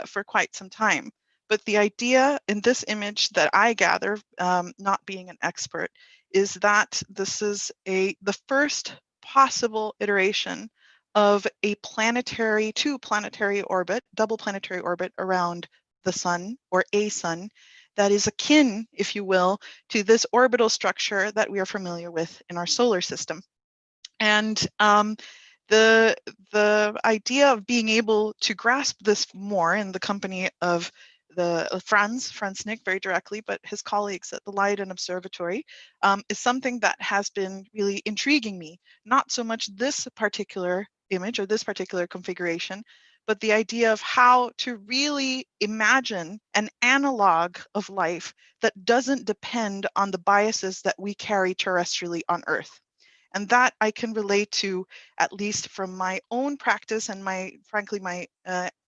for quite some time. But the idea in this image that I gather, not being an expert, is that this is the first possible iteration of a double planetary orbit around the sun, or a sun, that is akin, if you will, to this orbital structure that we are familiar with in our solar system. And the idea of being able to grasp this more in the company of the Franz Nick very directly, but his colleagues at the Leiden Observatory, is something that has been really intriguing me. Not so much this particular image or this particular configuration, but the idea of how to really imagine an analog of life that doesn't depend on the biases that we carry terrestrially on Earth. And that I can relate to, at least from my own practice and frankly, my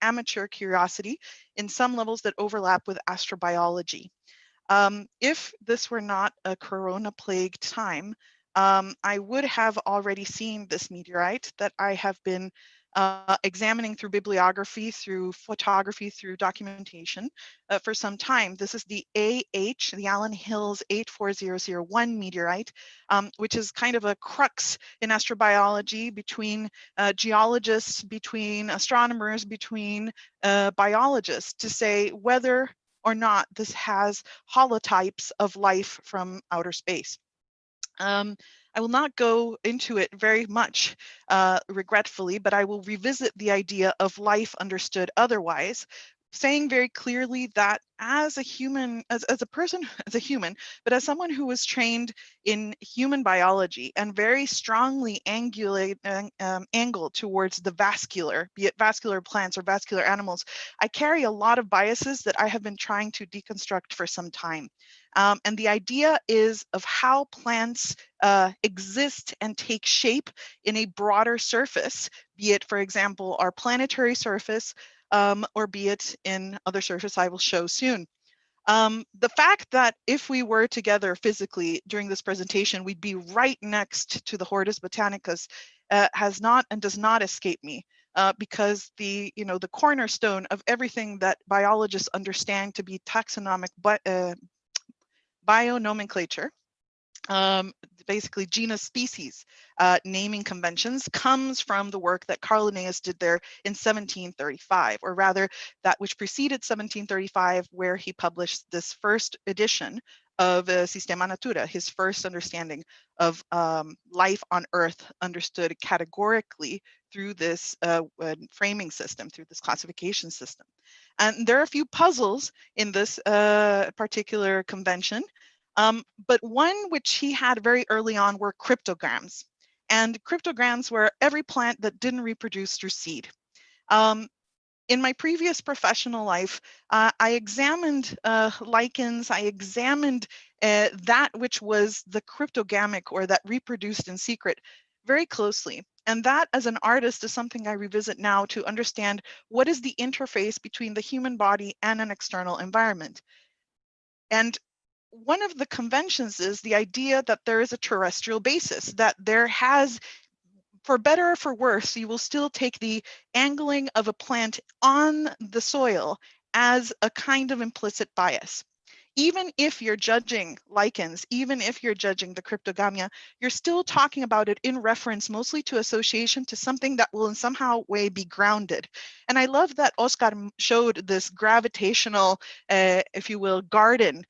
amateur curiosity in some levels that overlap with astrobiology. If this were not a corona-plagued time, I would have already seen this meteorite that I have been examining through bibliography, through photography, through documentation for some time. This is the AH, the Allen Hills 84001 meteorite, which is kind of a crux in astrobiology between geologists, between astronomers, between biologists, to say whether or not this has holotypes of life from outer space. I will not go into it very much, regretfully, but I will revisit the idea of life understood otherwise, saying very clearly that as a human, as a person, as a human, but as someone who was trained in human biology and very strongly angled towards the vascular, be it vascular plants or vascular animals, I carry a lot of biases that I have been trying to deconstruct for some time. And the idea is of how plants exist and take shape in a broader surface, be it, for example, our planetary surface, or be it in other surface I will show soon. The fact that if we were together physically during this presentation, we'd be right next to the Hortus Botanicus has not and does not escape me. Because the cornerstone of everything that biologists understand to be taxonomic bionomenclature, basically genus species naming conventions, comes from the work that Carl Linnaeus did there in 1735, or rather that which preceded 1735, where he published this first edition of Systema Natura, his first understanding of life on Earth understood categorically through this framing system, through this classification system. And there are a few puzzles in this particular convention, but one which he had very early on were cryptograms. And cryptograms were every plant that didn't reproduce through seed. In my previous professional life, I examined lichens, I examined that which was the cryptogamic or that reproduced in secret very closely. And that as an artist is something I revisit now to understand what is the interface between the human body and an external environment. And one of the conventions is the idea that there is a terrestrial basis, that there has, for better or for worse, you will still take the angling of a plant on the soil as a kind of implicit bias. Even if you're judging lichens, even if you're judging the cryptogamia, you're still talking about it in reference mostly to association to something that will in somehow way be grounded. And I love that Oscar showed this gravitational, if you will, garden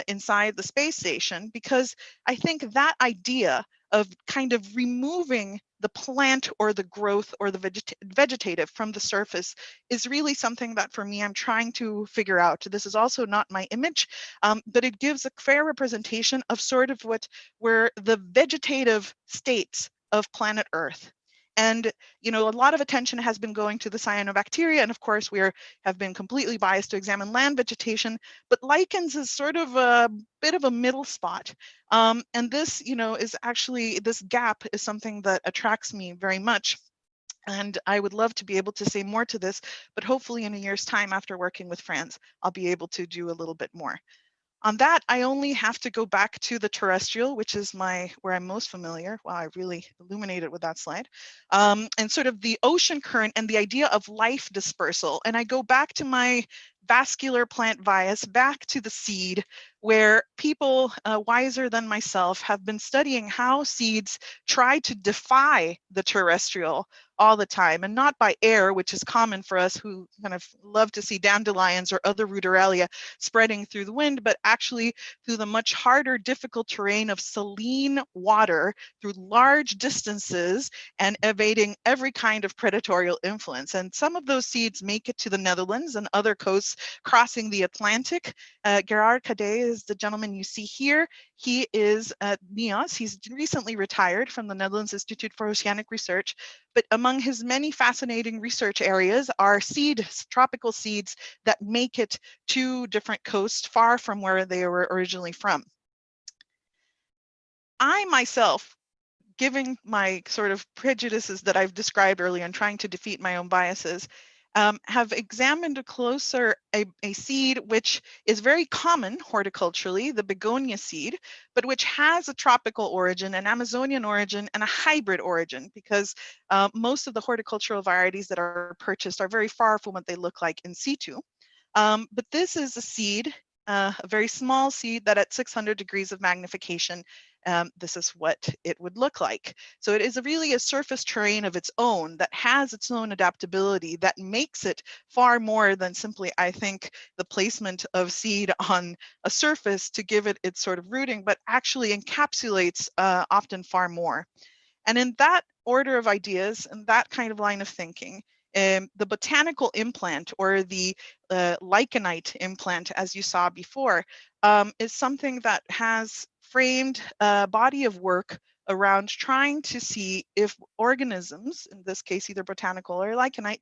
inside the space station, because I think that idea of kind of removing the plant or the growth or the vegetative from the surface is really something that for me I'm trying to figure out. This is also not my image, but it gives a fair representation of sort of what were the vegetative states of planet Earth. And, you know, a lot of attention has been going to the cyanobacteria. And of course, we have been completely biased to examine land vegetation, but lichens is sort of a bit of a middle spot. And this, you know, is actually, this gap is something that attracts me very much. And I would love to be able to say more to this, but hopefully in a year's time after working with Franz, I'll be able to do a little bit more. On that, I only have to go back to the terrestrial, which is where I'm most familiar. Wow, I really illuminated with that slide. And sort of the ocean current and the idea of life dispersal. And I go back to my vascular plant bias, back to the seed, where people wiser than myself have been studying how seeds try to defy the terrestrial all the time, and not by air, which is common for us who kind of love to see dandelions or other ruderalia spreading through the wind, but actually through the much harder, difficult terrain of saline water through large distances and evading every kind of predatory influence. And some of those seeds make it to the Netherlands and other coasts crossing the Atlantic. Gerard Cadet is the gentleman you see here. He is at NIOS. He's recently retired from the Netherlands Institute for Oceanic Research, but among his many fascinating research areas are seeds, tropical seeds that make it to different coasts far from where they were originally from. I myself, given my sort of prejudices that I've described earlier and trying to defeat my own biases, have examined a seed which is very common horticulturally, the begonia seed, but which has a tropical origin, an Amazonian origin, and a hybrid origin, because most of the horticultural varieties that are purchased are very far from what they look like in situ. But this is a seed, a very small seed that at 600 degrees of magnification, this is what it would look like. So it is really a surface terrain of its own that has its own adaptability that makes it far more than simply, I think, the placement of seed on a surface to give it its sort of rooting, but actually encapsulates often far more. And in that order of ideas and that kind of line of thinking, the botanical implant or the lichenite implant, as you saw before, is something that has framed a body of work around trying to see if organisms, in this case either botanical or lichenite,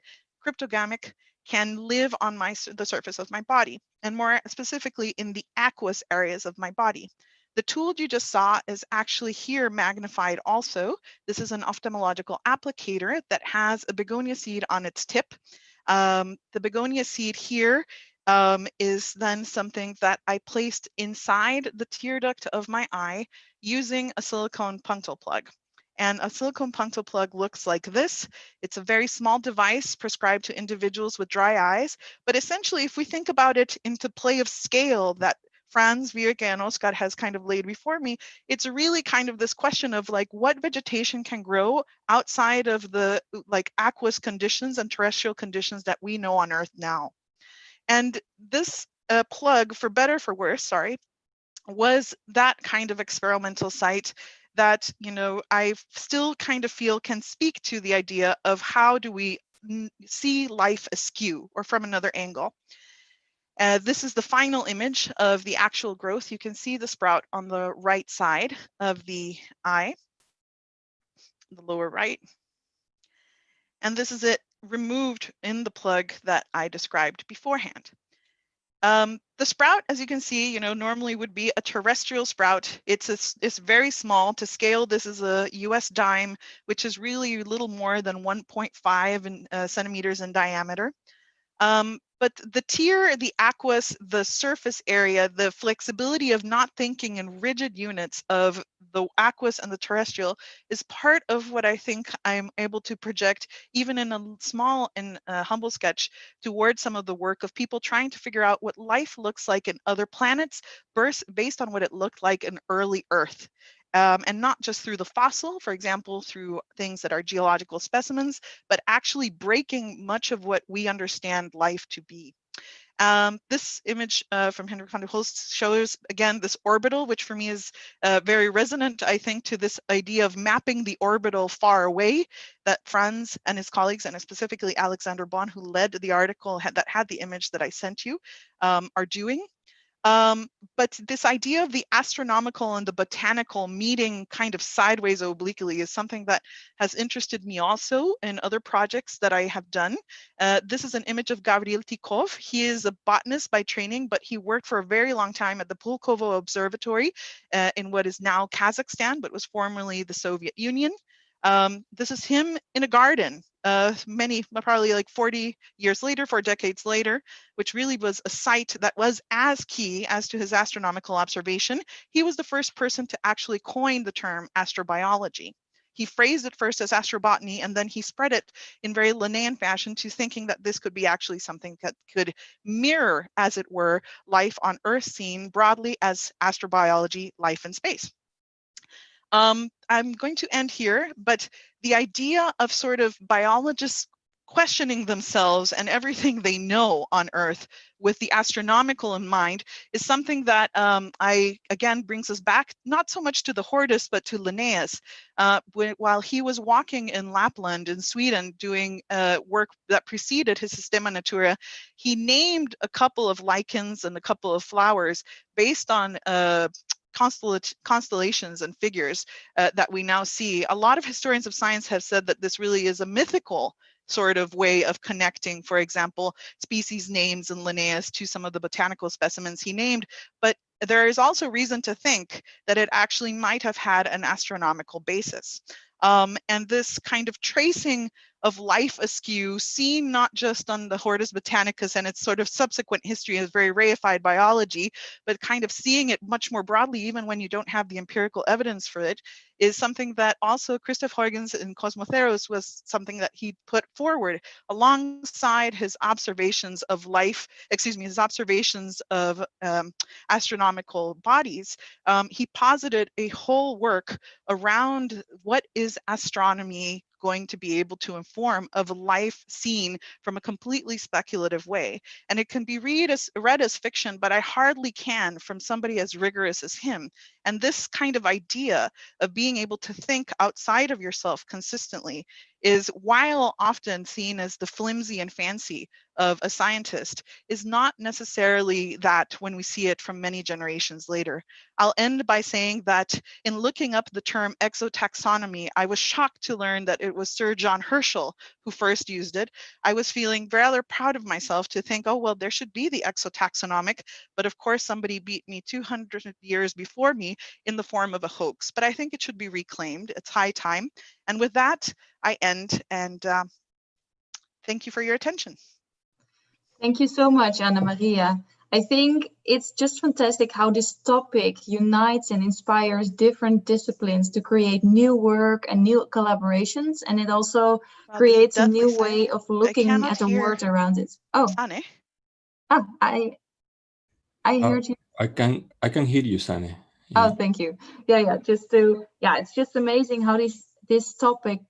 cryptogamic, can live on the surface of my body, and more specifically in the aqueous areas of my body. The tool you just saw is actually here magnified also. This is an ophthalmological applicator that has a begonia seed on its tip. The begonia seed here is then something that I placed inside the tear duct of my eye using a silicone punctal plug. And a silicone punctal plug looks like this. It's a very small device prescribed to individuals with dry eyes. But essentially, if we think about it into play of scale that Franz, Virke, and Oscar has kind of laid before me, it's really kind of this question of like what vegetation can grow outside of the like aqueous conditions and terrestrial conditions that we know on Earth now. And this plug, for better for worse, sorry, was that kind of experimental site that, I still kind of feel can speak to the idea of how do we see life askew or from another angle. This is the final image of the actual growth. You can see the sprout on the right side of the eye, the lower right. And this is it removed in the plug that I described beforehand. The sprout, as you can see, normally would be a terrestrial sprout. It's very small to scale. This is a US dime, which is really a little more than 1.5 centimeters in diameter. But the tier, the aqueous, the surface area, the flexibility of not thinking in rigid units of the aqueous and the terrestrial is part of what I think I'm able to project, even in a small and humble sketch, towards some of the work of people trying to figure out what life looks like in other planets based on what it looked like in early Earth. And not just through the fossil, for example, through things that are geological specimens, but actually breaking much of what we understand life to be. This image from Hendrik van der Hulst shows, again, this orbital, which for me is very resonant, I think, to this idea of mapping the orbital far away that Franz and his colleagues, and specifically Alexander Bonn, who led the article that had the image that I sent you, are doing. But this idea of the astronomical and the botanical meeting kind of sideways obliquely is something that has interested me also in other projects that I have done. This is an image of Gavril Tikov. He is a botanist by training, but he worked for a very long time at the Pulkovo Observatory in what is now Kazakhstan, but was formerly the Soviet Union. This is him in a garden, probably like 40 years later, 4 decades later, which really was a site that was as key as to his astronomical observation. He was the first person to actually coin the term astrobiology. He phrased it first as astrobotany, and then he spread it in very Linnaean fashion to thinking that this could be actually something that could mirror, as it were, life on Earth seen broadly as astrobiology, life in space. I'm going to end here, but the idea of sort of biologists questioning themselves and everything they know on Earth with the astronomical in mind is something that again brings us back not so much to the Hortus but to Linnaeus. While he was walking in Lapland in Sweden doing work that preceded his Systema Naturae, he named a couple of lichens and a couple of flowers based on constellations and figures that we now see. A lot of historians of science have said that this really is a mythical sort of way of connecting, for example, species names in Linnaeus to some of the botanical specimens he named, but there is also reason to think that it actually might have had an astronomical basis. And this kind of tracing of life askew, seen not just on the Hortus Botanicus and its sort of subsequent history as very reified biology, but kind of seeing it much more broadly, even when you don't have the empirical evidence for it, is something that also Christoph Huygens in Cosmotheros was something that he put forward alongside his observations of life, his observations of astronomical bodies. He posited a whole work around what is astronomy going to be able to inform of life seen from a completely speculative way. And it can be read as fiction, but I hardly can from somebody as rigorous as him. And this kind of idea of being able to think outside of yourself consistently is, while often seen as the flimsy and fancy of a scientist, is not necessarily that when we see it from many generations later. I'll end by saying that in looking up the term exotaxonomy, I was shocked to learn that it was Sir John Herschel who first used it. I was feeling rather proud of myself to think, oh, well, there should be the exotaxonomic, but of course somebody beat me 200 years before me in the form of a hoax. But I think it should be reclaimed. It's high time. And with that, I end, and thank you for your attention. Thank you so much, Anna Maria. I think it's just fantastic how this topic unites and inspires different disciplines to create new work and new collaborations, and it also creates a new way of looking at the world around it. Oh, Sane? I heard you. I can hear you, Sane. Oh, thank you. Yeah. It's just amazing how this topic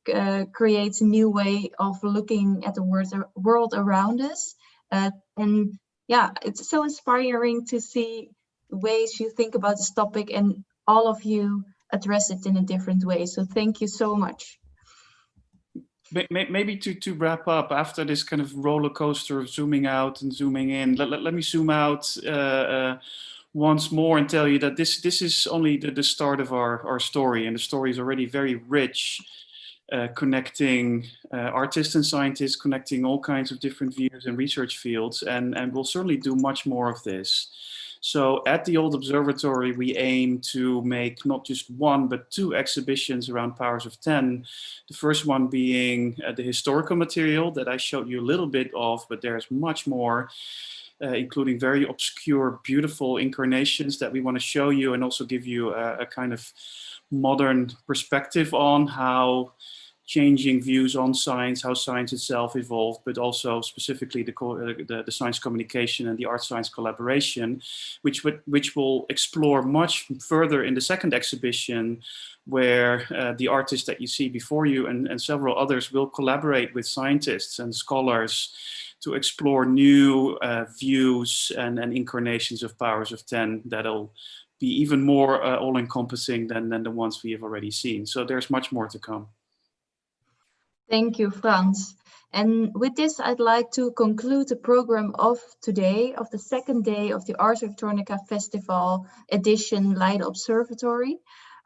creates a new way of looking at the world around us. And yeah, it's so inspiring to see ways you think about this topic, and all of you address it in a different way. So thank you so much. Maybe to wrap up, after this kind of roller coaster of zooming out and zooming in, let me zoom out once more and tell you that this is only the start of our story, and the story is already very rich, connecting artists and scientists, connecting all kinds of different views and research fields, and we'll certainly do much more of this. So at the Old Observatory, we aim to make not just one, but 2 exhibitions around Powers of 10. The first one being the historical material that I showed you a little bit of, but there's much more, including very obscure, beautiful incarnations that we want to show you, and also give you a kind of modern perspective on how changing views on science, how science itself evolved, but also specifically the science communication and the art science collaboration, which will explore much further in the second exhibition, where the artists that you see before you and several others will collaborate with scientists and scholars to explore new views and incarnations of Powers of 10 that'll be even more all-encompassing than the ones we have already seen. So there's much more to come. Thank you, Frans. And with this, I'd like to conclude the program of today, of the second day of the Ars Electronica Festival edition Leiden Observatory.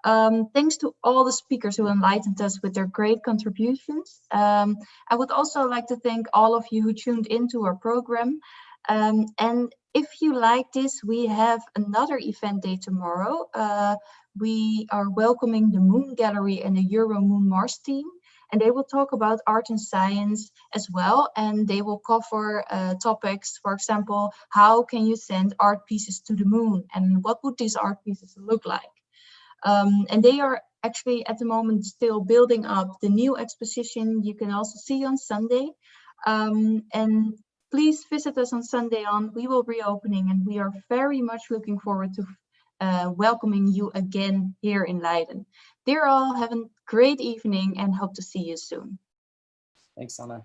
Thanks to all the speakers who enlightened us with their great contributions. I would also like to thank all of you who tuned into our program. And if you like this, we have another event day tomorrow. We are welcoming the Moon Gallery and the Euro Moon Mars team. And they will talk about art and science as well. And they will cover topics, for example, how can you send art pieces to the moon? And what would these art pieces look like? And they are actually at the moment still building up the new exposition you can also see on Sunday. And please visit us on Sunday on. We will be reopening, and we are very much looking forward to welcoming you again here in Leiden. Dear all, have a great evening and hope to see you soon. Thanks, Anna.